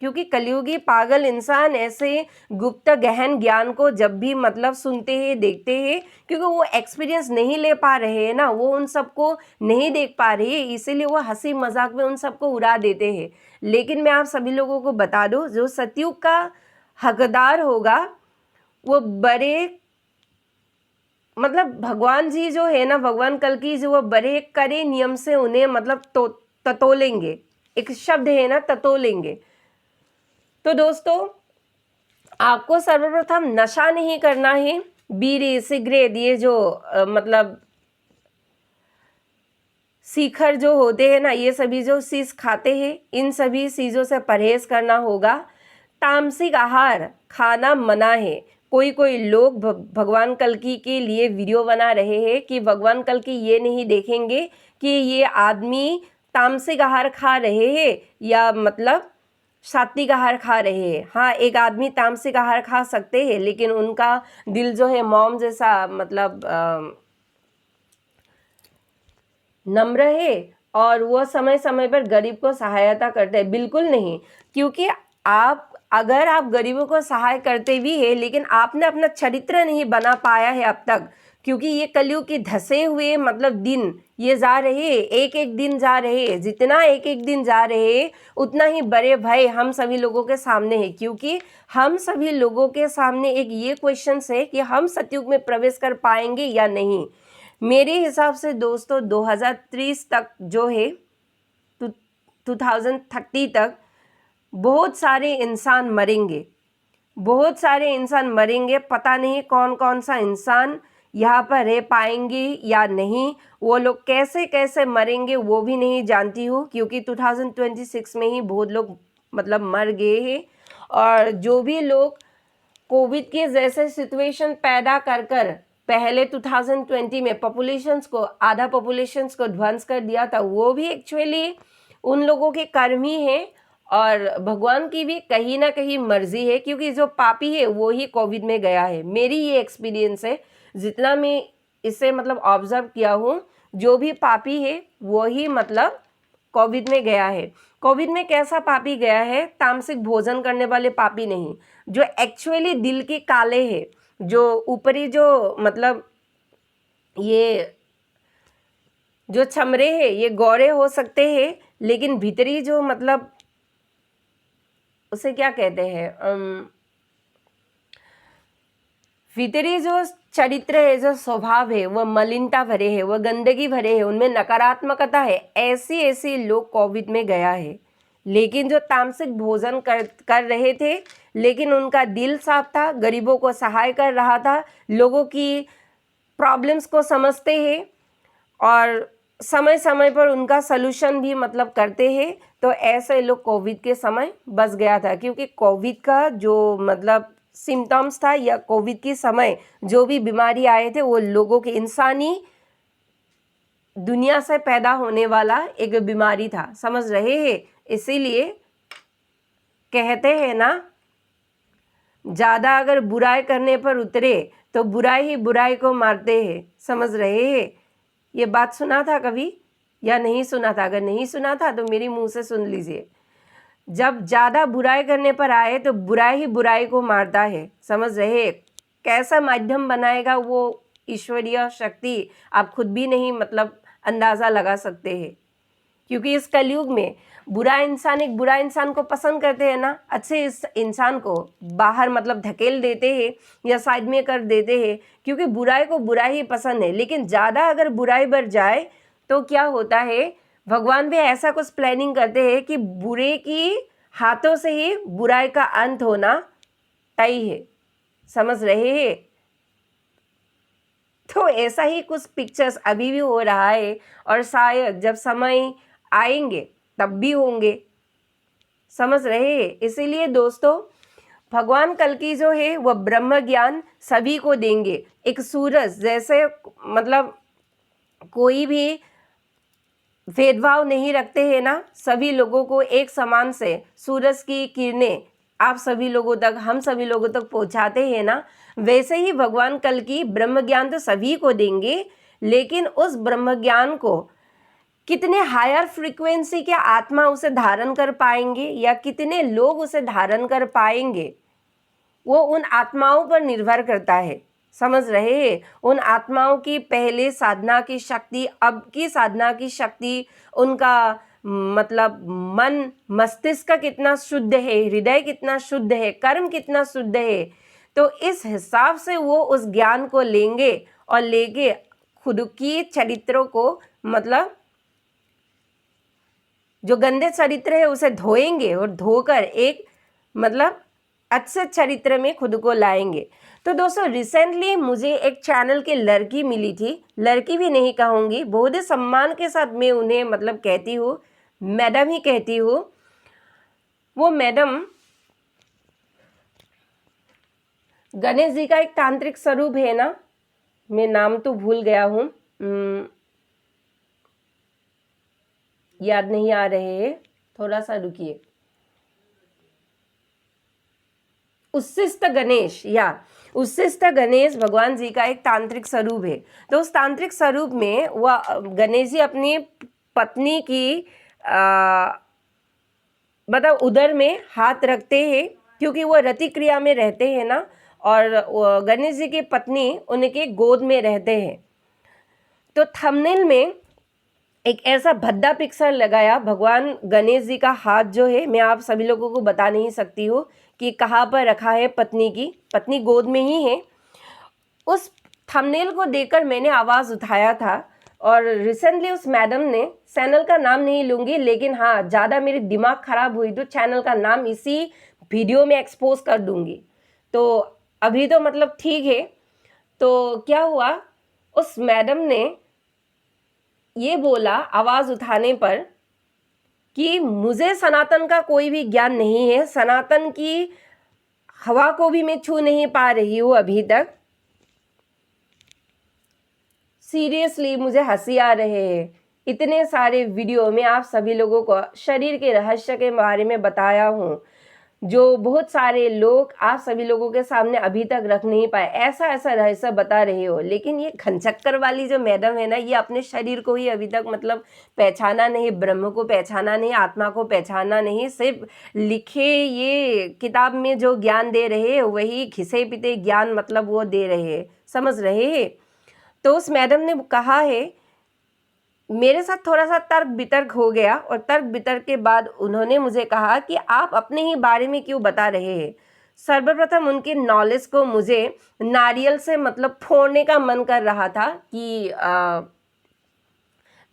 S1: क्योंकि कलयुगी पागल इंसान ऐसे गुप्त गहन ज्ञान को जब भी मतलब सुनते हैं, देखते हैं, क्योंकि वो एक्सपीरियंस नहीं ले पा रहे हैं ना, वो उन सबको नहीं देख पा रहे हैं, इसीलिए वो हंसी मजाक में उन सबको उड़ा देते हैं। लेकिन मैं आप सभी लोगों को बता दूं, जो सतयुग का हकदार होगा वो बड़े मतलब भगवान जी जो है ना, भगवान कल्कि जो, वो बड़े कड़े नियम से उन्हें मतलब ततोलेंगे। एक शब्द है ना, ततोलेंगे। तो दोस्तों, आपको सर्वप्रथम नशा नहीं करना है। बीड़ी, सिगरेट, ये जो मतलब शिखर जो होते हैं ना, ये सभी जो चीज़ खाते हैं, इन सभी चीज़ों से परहेज करना होगा। तामसिक आहार खाना मना है। कोई कोई लोग भगवान कल्कि के लिए वीडियो बना रहे हैं कि भगवान कल्कि ये नहीं देखेंगे कि ये आदमी तामसिक आहार खा रहे हैं या मतलब सात्विक आहार खा रहे हैं। हाँ, एक आदमी तामसिक आहार खा सकते हैं, लेकिन उनका दिल जो है मॉम जैसा मतलब नम्र है और वो समय समय पर गरीब को सहायता करते हैं। बिल्कुल नहीं, क्योंकि अगर आप गरीबों को सहाय करते भी है, लेकिन आपने अपना चरित्र नहीं बना पाया है अब तक, क्योंकि ये कलयुग के धसे हुए मतलब दिन ये जा रहे, एक एक दिन जा रहे, जितना एक एक दिन जा रहे उतना ही बड़े भय हम सभी लोगों के सामने है। क्योंकि हम सभी लोगों के सामने एक ये क्वेश्चन है कि हम सतयुग में प्रवेश कर पाएंगे या नहीं। मेरे हिसाब से दोस्तों 2030 तक जो है 2030 तक बहुत सारे इंसान मरेंगे, बहुत सारे इंसान मरेंगे। पता नहीं कौन कौन सा इंसान यहाँ पर रह पाएंगे या नहीं, वो लोग कैसे कैसे मरेंगे वो भी नहीं जानती हूँ, क्योंकि 2026 में ही बहुत लोग मतलब मर गए हैं। और जो भी लोग कोविड के जैसे सिचुएशन पैदा कर कर पहले 2020 में पॉपुलेशंस को, आधा पॉपुलेशंस को ध्वंस कर दिया था, वो भी एक्चुअली उन लोगों के कर्म ही है और भगवान की भी कहीं ना कहीं मर्जी है, क्योंकि जो पापी है वो ही कोविड में गया है। मेरी ये एक्सपीरियंस है, जितना मैं इसे मतलब ऑब्जर्व किया हूँ, जो भी पापी है वो ही मतलब कोविड में गया है। कोविड में कैसा पापी गया है? तामसिक भोजन करने वाले पापी नहीं, जो एक्चुअली दिल के काले है, जो ऊपरी जो मतलब ये जो चमड़े है ये गोरे हो सकते हैं, लेकिन भीतरी जो मतलब उसे क्या कहते हैं, भीतरी जो चरित्र है, जो स्वभाव है, वह मलिनता भरे है, वह गंदगी भरे है, उनमें नकारात्मकता है। ऐसी ऐसी लोग कोविड में गया है। लेकिन जो तामसिक भोजन कर रहे थे, लेकिन उनका दिल साफ था, गरीबों को सहाय कर रहा था, लोगों की प्रॉब्लम्स को समझते हैं और समय समय पर उनका सलूशन भी मतलब करते हैं, तो ऐसे लोग कोविड के समय बच गया था। क्योंकि कोविड का जो मतलब सिम्टम्स था या कोविड के समय जो भी बीमारी आए थे, वो लोगों के इंसानी दुनिया से पैदा होने वाला एक बीमारी था, समझ रहे हैं। इसीलिए कहते हैं ना, ज़्यादा अगर बुराई करने पर उतरे तो बुराई ही बुराई को मारते हैं, समझ रहे हैं। ये बात सुना था कभी या नहीं सुना था? अगर नहीं सुना था तो मेरी मुंह से सुन लीजिए। जब ज़्यादा बुराई करने पर आए तो बुराई ही बुराई को मारता है, समझ रहे। कैसा माध्यम बनाएगा वो ईश्वरीय शक्ति आप खुद भी नहीं मतलब अंदाज़ा लगा सकते हैं। क्योंकि इस कलयुग में बुरा इंसान एक बुरा इंसान को पसंद करते हैं ना, अच्छे इस इंसान को बाहर मतलब धकेल देते हैं या साइड में कर देते हैं, क्योंकि बुराई को बुराई ही पसंद है। लेकिन ज़्यादा अगर बुराई बढ़ जाए तो क्या होता है, भगवान भी ऐसा कुछ प्लानिंग करते हैं कि बुरे की हाथों से ही बुराई का अंत होना तय है, समझ रहे हैं। तो ऐसा ही कुछ पिक्चर्स अभी भी हो रहा है और शायद जब समय आएंगे तब भी होंगे, समझ रहे हैं। इसीलिए दोस्तों, भगवान कल्कि जो है वह ब्रह्म ज्ञान सभी को देंगे। एक सूरज जैसे मतलब कोई भी भेदभाव नहीं रखते हैं ना, सभी लोगों को एक समान से सूरज की किरणें आप सभी लोगों तक, हम सभी लोगों तक पहुंचाते हैं ना, वैसे ही भगवान कल्कि ब्रह्म ज्ञान तो सभी को देंगे, लेकिन उस ब्रह्म ज्ञान को कितने हायर फ्रीक्वेंसी के आत्मा उसे धारण कर पाएंगे या कितने लोग उसे धारण कर पाएंगे, वो उन आत्माओं पर निर्भर करता है, समझ रहे हैं। उन आत्माओं की पहले साधना की शक्ति, अब की साधना की शक्ति, उनका मतलब मन मस्तिष्क कितना शुद्ध है, हृदय कितना शुद्ध है, कर्म कितना शुद्ध है, तो इस हिसाब से वो उस ज्ञान को लेंगे और लेके खुद की चरित्रों को मतलब जो गंदे चरित्र है उसे धोएंगे और धोकर एक मतलब अच्छे चरित्र में खुद को लाएंगे। तो दोस्तों रिसेंटली मुझे एक चैनल की लड़की मिली थी, लड़की भी नहीं कहूँगी, बहुत ही सम्मान के साथ मैं उन्हें मतलब कहती हूँ, मैडम ही कहती हूँ। वो मैडम गणेश जी का एक तांत्रिक स्वरूप है ना, मैं नाम तो भूल गया हूँ, याद नहीं आ रहे हैं, थोड़ा सा रुकिए। उच्छिष्ट गणेश, या उच्छिष्ट गणेश भगवान जी का एक तांत्रिक स्वरूप है। तो उस तांत्रिक स्वरूप में वह गणेश जी अपनी पत्नी की मतलब उदर में हाथ रखते हैं, क्योंकि वो रति क्रिया में रहते हैं ना, और गणेश जी की पत्नी उनके गोद में रहते हैं। तो थंबनेल में एक ऐसा भद्दा पिक्चर लगाया, भगवान गणेश जी का हाथ जो है, मैं आप सभी लोगों को बता नहीं सकती हूँ कि कहाँ पर रखा है, पत्नी गोद में ही है। उस थंबनेल को देखकर मैंने आवाज़ उठाया था, और रिसेंटली उस मैडम ने, चैनल का नाम नहीं लूँगी, लेकिन हाँ ज़्यादा मेरी दिमाग ख़राब हुई तो चैनल का नाम इसी वीडियो में एक्सपोज कर दूँगी। तो अभी तो मतलब ठीक है। तो क्या हुआ, उस मैडम ने ये बोला आवाज़ उठाने पर कि मुझे सनातन का कोई भी ज्ञान नहीं है, सनातन की हवा को भी मैं छू नहीं पा रही हूँ अभी तक। सीरियसली मुझे हंसी आ रहे हैं। इतने सारे वीडियो में आप सभी लोगों को शरीर के रहस्य के बारे में बताया हूँ, जो बहुत सारे लोग आप सभी लोगों के सामने अभी तक रख नहीं पाए, ऐसा ऐसा रहस्य बता रहे हो। लेकिन ये घनचक्कर वाली जो मैडम है ना, ये अपने शरीर को ही अभी तक मतलब पहचाना नहीं, ब्रह्म को पहचाना नहीं, आत्मा को पहचाना नहीं, सिर्फ लिखे ये किताब में जो ज्ञान दे रहे हैं वही घिसे पिटे ज्ञान मतलब वो दे रहे हैं, समझ रहे हैं। तो उस मैडम ने कहा है, मेरे साथ थोड़ा सा तर्क वितर्क हो गया, और तर्क वितर्क के बाद उन्होंने मुझे कहा कि आप अपने ही बारे में क्यों बता रहे हैं। सर्वप्रथम उनके नॉलेज को मुझे नारियल से मतलब फोड़ने का मन कर रहा था कि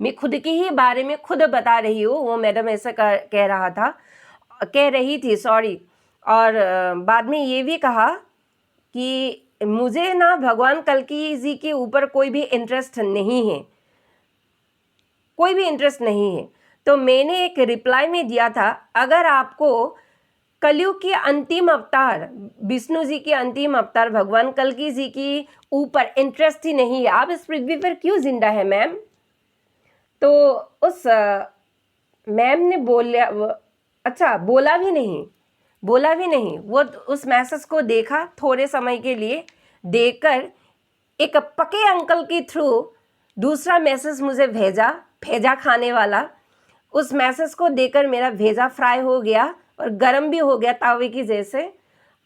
S1: मैं खुद के ही बारे में खुद बता रही हूँ, वो मैडम ऐसा कह रही थी, सॉरी। और बाद में ये भी कहा कि मुझे ना भगवान कल्की जी के ऊपर कोई भी इंटरेस्ट नहीं है, कोई भी इंटरेस्ट नहीं है। तो मैंने एक रिप्लाई में दिया था, अगर आपको कलयुग के अंतिम अवतार विष्णु जी के अंतिम अवतार भगवान कल्की जी की ऊपर इंटरेस्ट ही नहीं है, आप इस पृथ्वी पर क्यों जिंदा है मैम। तो उस मैम ने बोला भी नहीं, वो उस मैसेज को देखा, थोड़े समय के लिए देखकर एक पके अंकल के थ्रू दूसरा मैसेज मुझे भेजा खाने वाला। उस मैसेज को देखकर मेरा भेजा फ्राई हो गया और गर्म भी हो गया तावे की जैसे।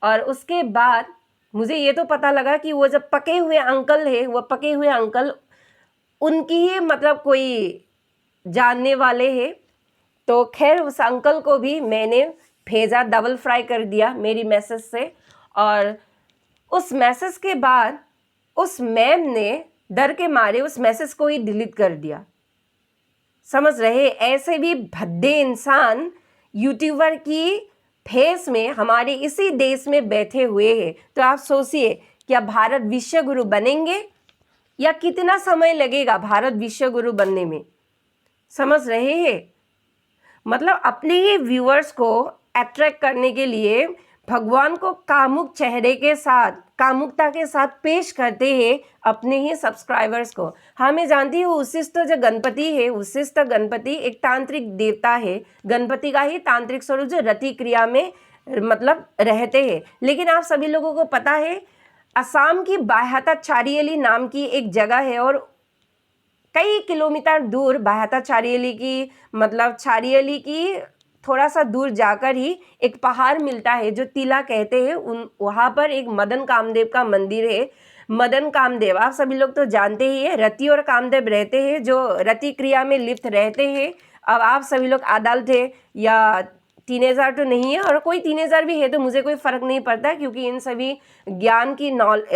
S1: और उसके बाद मुझे ये तो पता लगा कि वो जब पके हुए अंकल है, वो पके हुए अंकल उनकी ही मतलब कोई जानने वाले हैं। तो खैर उस अंकल को भी मैंने भेजा, डबल फ्राई कर दिया मेरी मैसेज से। और उस मैसेज के बाद उस मैम ने डर के मारे उस मैसेज को ही डिलीट कर दिया, समझ रहे। ऐसे भी भद्दे इंसान यूट्यूबर की फेस में हमारे इसी देश में बैठे हुए हैं। तो आप सोचिए, क्या भारत विश्व गुरु बनेंगे या कितना समय लगेगा भारत विश्व गुरु बनने में, समझ रहे हैं। मतलब अपने ही व्यूअर्स को अट्रैक्ट करने के लिए भगवान को कामुक चेहरे के साथ, कामुकता के साथ पेश करते हैं अपने ही सब्सक्राइबर्स को। हाँ, मैं जानती हूँ उच्छिष्ट जो गणपति है, उच्छिष्ट गणपति एक तांत्रिक देवता है, गणपति का ही तांत्रिक स्वरूप जो रति क्रिया में मतलब रहते हैं। लेकिन आप सभी लोगों को पता है, असम की बाह्यता चारियली नाम की एक जगह है, और कई किलोमीटर दूर बाह्यता चारियली की मतलब चारियली की थोड़ा सा दूर जाकर ही एक पहाड़ मिलता है जो तिला कहते हैं। वहाँ पर एक मदन कामदेव का मंदिर है। मदन कामदेव आप सभी लोग तो जानते ही है, रति और कामदेव रहते हैं जो रति क्रिया में लिप्त रहते हैं। अब आप सभी लोग अडल्ट है या टीनेजर तो नहीं है, और कोई टीनेजर भी है तो मुझे कोई फ़र्क नहीं पड़ता, क्योंकि इन सभी ज्ञान की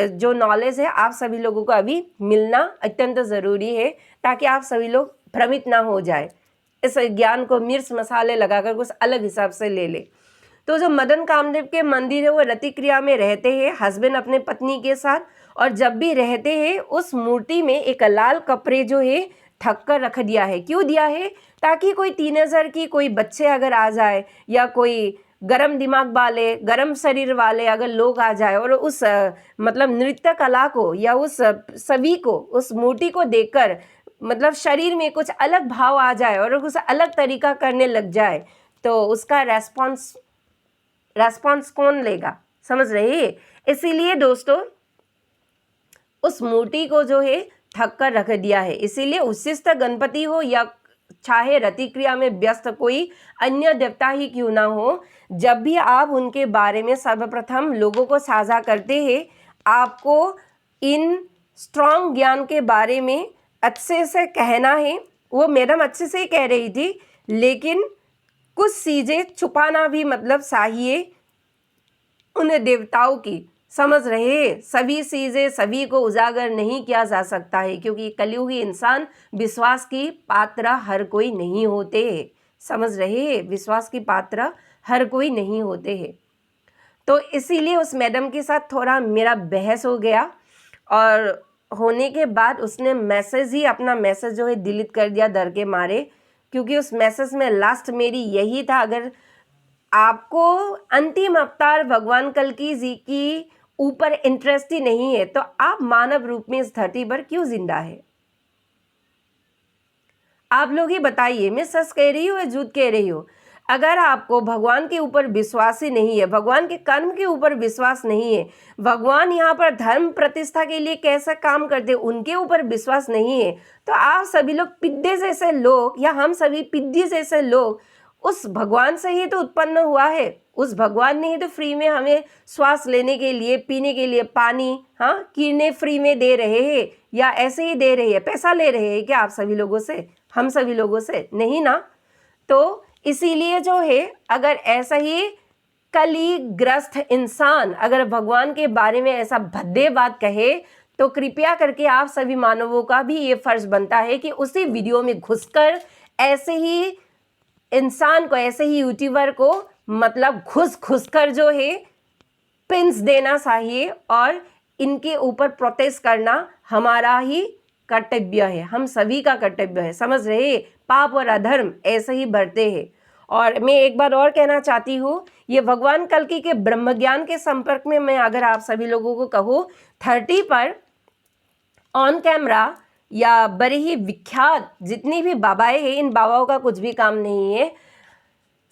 S1: जो नॉलेज है आप सभी लोगों को अभी मिलना अत्यंत ज़रूरी है, ताकि आप सभी लोग भ्रमित ना हो जाए, इस ज्ञान को मिर्च मसाले लगाकर कुछ अलग हिसाब से ले ले। तो जो मदन कामदेव के मंदिर है वो रति क्रिया में रहते हैं हस्बैंड अपने पत्नी के साथ, और जब भी रहते हैं उस मूर्ति में एक लाल कपड़े जो है ढक कर रख दिया है। क्यों दिया है? ताकि कोई टीनेजर की कोई बच्चे अगर आ जाए या कोई गरम दिमाग वाले, गरम शरीर वाले अगर लोग आ जाए और उस मतलब नृत्य कला को या उस सभी को, उस मूर्ति को देखकर मतलब शरीर में कुछ अलग भाव आ जाए और कुछ अलग तरीका करने लग जाए, तो उसका रेस्पॉन्स कौन लेगा? समझ रहे हैं? इसीलिए दोस्तों उस मूर्ति को जो है ढक कर रख दिया है। इसीलिए उच्छिष्ट गणपति हो या चाहे रति क्रिया में व्यस्त कोई अन्य देवता ही क्यों ना हो, जब भी आप उनके बारे में सर्वप्रथम लोगों को साझा करते हैं, आपको इन स्ट्रॉन्ग ज्ञान के बारे में अच्छे से कहना है। वो मैडम अच्छे से ही कह रही थी, लेकिन कुछ चीज़ें छुपाना भी मतलब चाहिए उन देवताओं की। समझ रहे? सभी चीज़ें सभी को उजागर नहीं किया जा सकता है, क्योंकि कलयुगी इंसान विश्वास की पात्र हर कोई नहीं होते। समझ रहे? विश्वास की पात्र हर कोई नहीं होते हैं। तो इसीलिए उस मैडम के साथ थोड़ा मेरा बहस हो गया, और होने के बाद उसने अपना मैसेज जो है डिलीट कर दिया डर के मारे, क्योंकि उस मैसेज में लास्ट मेरी यही था, अगर आपको अंतिम अवतार भगवान कल्कि जी की ऊपर इंटरेस्ट ही नहीं है तो आप मानव रूप में इस धरती पर क्यों जिंदा है? आप लोग ही बताइए, मैं सच कह रही हूँ या झूठ कह रही हूँ? अगर आपको भगवान के ऊपर विश्वास ही नहीं है, भगवान के कर्म के ऊपर विश्वास नहीं है, भगवान यहाँ पर धर्म प्रतिष्ठा के लिए कैसा काम करते उनके ऊपर विश्वास नहीं है, तो आप सभी लोग पिद्दे जैसे लोग या हम सभी पिद्दी जैसे लोग उस भगवान से ही तो उत्पन्न हुआ है। उस भगवान ने ही तो फ्री में हमें श्वास लेने के लिए, पीने के लिए पानी, किरणें फ्री में दे रहे हैं, या ऐसे ही दे रहे हैं? पैसा ले रहे हैं क्या आप सभी लोगों से, हम सभी लोगों से? नहीं ना। तो इसीलिए जो है, अगर ऐसा ही कलिग्रस्त इंसान अगर भगवान के बारे में ऐसा भद्दे बात कहे, तो कृपया करके आप सभी मानवों का भी ये फर्ज बनता है कि उसी वीडियो में घुसकर ऐसे ही इंसान को, ऐसे ही यूट्यूबर को मतलब घुस कर जो है पिंस देना चाहिए, और इनके ऊपर प्रोटेस्ट करना हमारा ही कर्तव्य है, हम सभी का कर्तव्य है। समझ रहे? पाप और अधर्म ऐसे ही बढ़ते हैं। और मैं एक बार और कहना चाहती हूँ, ये भगवान कल्कि के ब्रह्म ज्ञान के संपर्क में मैं अगर आप सभी लोगों को कहूँ, 30 पर ऑन कैमरा या बड़े ही विख्यात जितनी भी बाबाएं हैं, इन बाबाओं का कुछ भी काम नहीं है।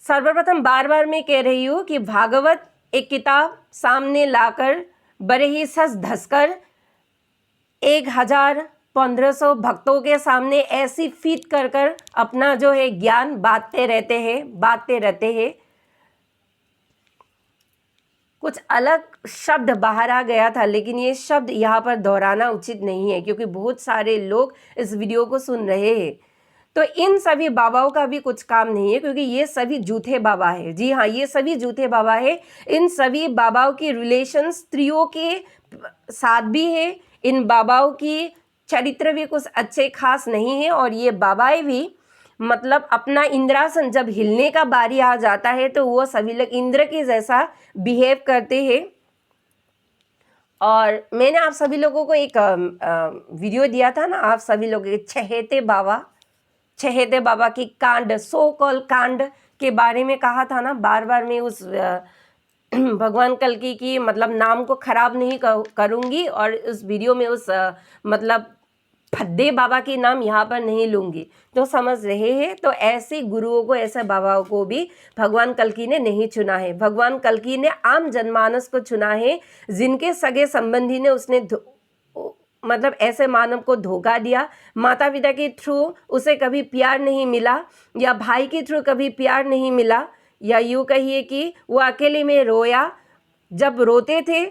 S1: सर्वप्रथम बार बार मैं कह रही हूँ कि भागवत एक किताब सामने लाकर बड़े ही सच धसकर 1000-1500 भक्तों के सामने ऐसी फीट कर अपना जो है ज्ञान बांटते रहते हैं। कुछ अलग शब्द बाहर आ गया था, लेकिन ये शब्द यहाँ पर दोहराना उचित नहीं है, क्योंकि बहुत सारे लोग इस वीडियो को सुन रहे हैं। तो इन सभी बाबाओं का भी कुछ काम नहीं है, क्योंकि ये सभी झूठे बाबा है। जी हाँ, ये सभी झूठे बाबा है। इन सभी बाबाओं की रिलेशन स्त्रियों के साथ भी है। इन बाबाओं की चरित्र भी कुछ अच्छे खास नहीं है, और ये बाबाएं भी मतलब अपना इंद्रासन जब हिलने का बारी आ जाता है तो वो सभी लोग इंद्र के जैसा बिहेव करते हैं। और मैंने आप सभी लोगों को एक वीडियो दिया था ना, आप सभी लोग चहेते बाबा की कांड, सो कॉल कांड के बारे में कहा था ना। बार बार मैं उस भगवान कल्कि की मतलब नाम को खराब नहीं करूँगी, और उस वीडियो में उस मतलब भद्दे बाबा के नाम यहाँ पर नहीं लूँगी। तो समझ रहे हैं? तो ऐसे गुरुओं को, ऐसे बाबाओं को भी भगवान कल्कि ने नहीं चुना है। भगवान कल्कि ने आम जनमानस को चुना है, जिनके सगे संबंधी ने उसने मतलब ऐसे मानव को धोखा दिया। माता पिता के थ्रू उसे कभी प्यार नहीं मिला, या भाई के थ्रू कभी प्यार नहीं मिला, या यूँ कहिए कि वो अकेले में रोया। जब रोते थे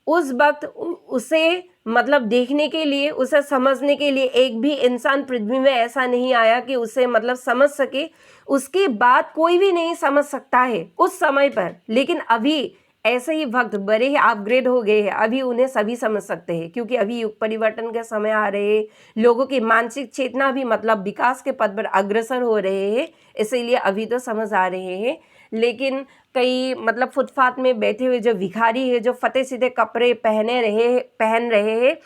S1: उस वक्त उसे मतलब देखने के लिए, उसे समझने के लिए एक भी इंसान पृथ्वी में ऐसा नहीं आया कि उसे मतलब समझ सके। उसकी बात कोई भी नहीं समझ सकता है उस समय पर, लेकिन अभी ऐसे ही वक्त बड़े ही अपग्रेड हो गए हैं, अभी उन्हें सभी समझ सकते हैं, क्योंकि अभी युग परिवर्तन के समय आ रहे हैं। लोगों की मानसिक चेतना भी मतलब विकास के पथ पर अग्रसर हो रहे हैं, इसीलिए अभी तो समझ आ रहे हैं। लेकिन कई मतलब फुटपाथ में बैठे हुए जो भिखारी है, जो फटे सीधे कपड़े पहन रहे हैं,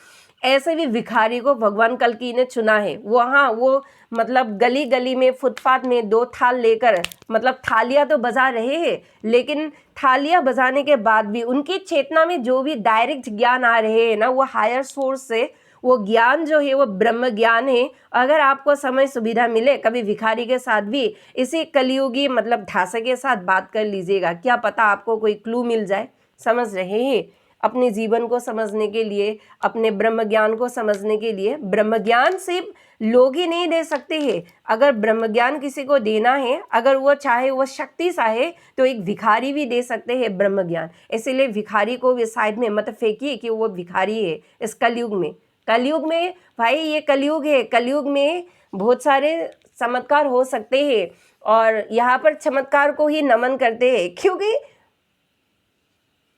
S1: ऐसे भी भिखारी को भगवान कल्कि ने चुना है। वहाँ वो मतलब गली गली में फुटपाथ में 2 थाल लेकर मतलब थालियाँ तो बजा रहे हैं, लेकिन थालियाँ बजाने के बाद भी उनकी चेतना में जो भी डायरेक्ट ज्ञान आ रहे हैं ना, वो हायर सोर्स से वो ज्ञान जो है वो ब्रह्म ज्ञान है। अगर आपको समय सुविधा मिले कभी भिखारी के साथ भी इसी कलियुगी मतलब ढांचे के साथ बात कर लीजिएगा, क्या पता आपको कोई क्लू मिल जाए। समझ रहे हैं? अपने जीवन को समझने के लिए, अपने ब्रह्म ज्ञान को समझने के लिए, ब्रह्म ज्ञान सिर्फ लोग ही नहीं दे सकते हैं। अगर ब्रह्म ज्ञान किसी को देना है, अगर वो चाहे, वो शक्ति चाहे, तो एक भिखारी भी दे सकते हैं ब्रह्म ज्ञान। इसीलिए भिखारी को भी साइड में मत फेंकिए कि वो भिखारी है इस कलयुग में। कलयुग में भाई ये कलयुग है, कलयुग में बहुत सारे चमत्कार हो सकते हैं और यहाँ पर चमत्कार को ही नमन करते हैं, क्योंकि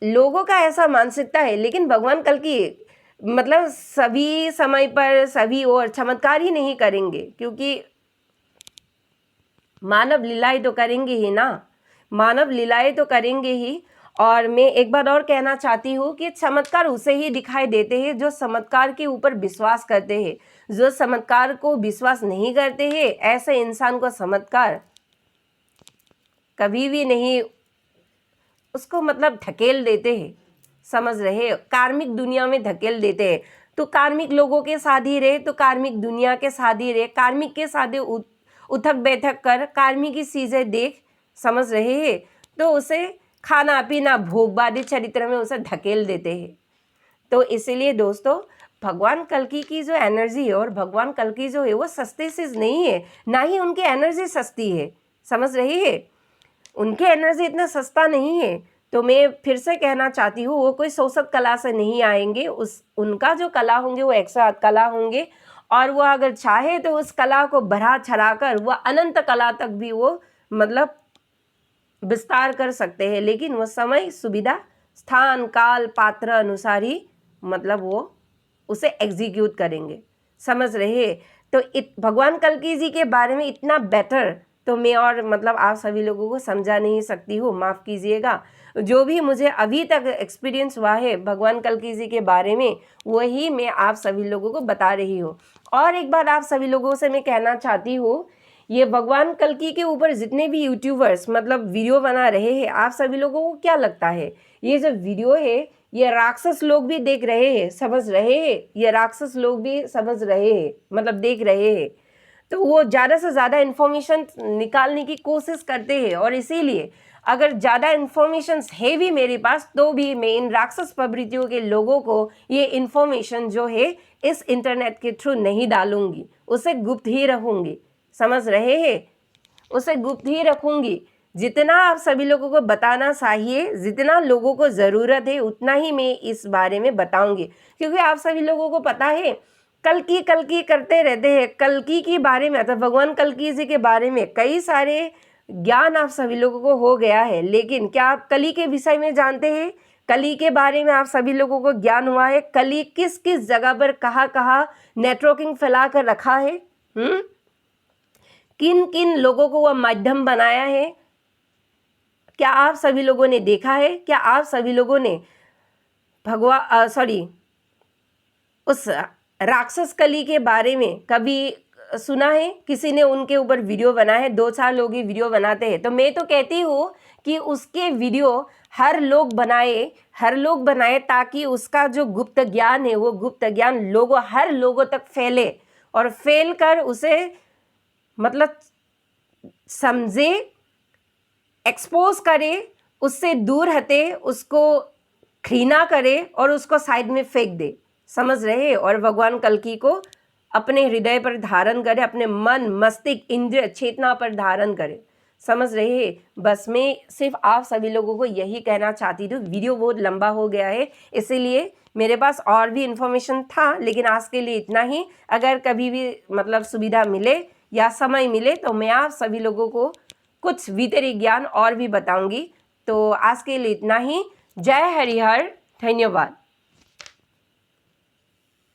S1: लोगों का ऐसा मानसिकता है। लेकिन भगवान कल्कि मतलब सभी समय पर सभी और चमत्कार ही नहीं करेंगे, क्योंकि मानव लीलाएं तो करेंगे ही ना, मानव लीलाएं तो करेंगे ही। और मैं एक बार और कहना चाहती हूँ कि चमत्कार उसे ही दिखाई देते हैं जो चमत्कार के ऊपर विश्वास करते हैं। जो चमत्कार को विश्वास नहीं करते हैं, ऐसे इंसान को चमत्कार कभी भी नहीं उसको मतलब ढकेल देते हैं। समझ रहे हो? कार्मिक दुनिया में धकेल देते हैं। तो कार्मिक लोगों के साथ ही रहे, तो कार्मिक दुनिया के साथ ही रहे, कार्मिक के साथ उठक बैठक कर, कार्मिक की चीज़ें देख, समझ रहे हैं, तो उसे खाना पीना भोगवादी चरित्र में उसे धकेल देते हैं। तो इसीलिए दोस्तों, भगवान कल्कि की जो एनर्जी है और भगवान कल्कि जो है वो सस्ती चीज़ नहीं है, ना ही उनकी एनर्जी सस्ती है। समझ रही है? उनकी एनर्जी इतना सस्ता नहीं है। तो मैं फिर से कहना चाहती हूँ, वो कोई शोषक कला से नहीं आएंगे। उनका जो कला होंगे वो 108 कला होंगे, और वो अगर चाहे तो उस कला को बढ़ा चढ़ा कर वह अनंत कला तक भी वो मतलब विस्तार कर सकते हैं। लेकिन वो समय, सुविधा, स्थान, काल, पात्र अनुसार ही मतलब वो उसे एग्जीक्यूट करेंगे। समझ रहे? तो भगवान कल्कि जी के बारे में इतना बेटर तो मैं और मतलब आप सभी लोगों को समझा नहीं सकती हूँ, माफ़ कीजिएगा। जो भी मुझे अभी तक एक्सपीरियंस हुआ है भगवान कल्कि जी के बारे में, वही मैं आप सभी लोगों को बता रही हूँ। और एक बात आप सभी लोगों से मैं कहना चाहती हूँ, ये भगवान कल्कि के ऊपर जितने भी यूट्यूबर्स मतलब वीडियो बना रहे हैं, आप सभी लोगों को क्या लगता है ये जो वीडियो है ये राक्षस लोग भी देख रहे हैं? समझ रहे हैं? ये राक्षस लोग भी समझ रहे हैं, मतलब देख रहे हैं। तो वो ज़्यादा से ज़्यादा इन्फॉर्मेशन निकालने की कोशिश करते हैं, और इसीलिए अगर ज़्यादा इन्फॉर्मेशन है भी मेरे पास, तो भी मैं इन राक्षस प्रवृत्तियों के लोगों को ये इन्फॉर्मेशन जो है इस इंटरनेट के थ्रू नहीं डालूंगी, उसे गुप्त ही रहूँगी। समझ रहे हैं? उसे गुप्त ही रखूँगी। जितना आप सभी लोगों को बताना चाहिए, जितना लोगों को ज़रूरत है, उतना ही मैं इस बारे में बताऊंगी, क्योंकि आप सभी लोगों को पता है कल्कि करते रहते हैं। कल्कि के बारे में, तो भगवान कल्कि जी के बारे में कई सारे ज्ञान आप सभी लोगों को हो गया है, लेकिन क्या आप कली के विषय में जानते हैं? कली के बारे में आप सभी लोगों को ज्ञान हुआ है? कली किस किस जगह पर कहाँ नेटवर्किंग फैला कर रखा है? किन किन लोगों को वह माध्यम बनाया है? क्या आप सभी लोगों ने देखा है? क्या आप सभी लोगों ने उस राक्षस कली के बारे में कभी सुना है? किसी ने उनके ऊपर वीडियो बनाया है? 2-4 लोग ही वीडियो बनाते हैं। तो मैं तो कहती हूँ कि उसके वीडियो हर लोग बनाए ताकि उसका जो गुप्त ज्ञान है वो गुप्त ज्ञान हर लोगों तक फैले, और फैल कर उसे मतलब समझे, एक्सपोज करे, उससे दूर हटे, उसको घृणा करे और उसको साइड में फेंक दे। समझ रहे? और भगवान कल्कि को अपने हृदय पर धारण करे, अपने मन, मस्तिष्क, इंद्रिय, चेतना पर धारण करे। समझ रहे? बस मैं सिर्फ आप सभी लोगों को यही कहना चाहती थी। वीडियो बहुत लंबा हो गया है, इसीलिए मेरे पास और भी इन्फॉर्मेशन था, लेकिन आज के लिए इतना ही। अगर कभी भी मतलब सुविधा मिले या समय मिले तो मैं आप सभी लोगों को कुछ भीतरी ज्ञान और भी बताऊंगी। तो आज के लिए इतना ही। जय हरिहर, धन्यवाद।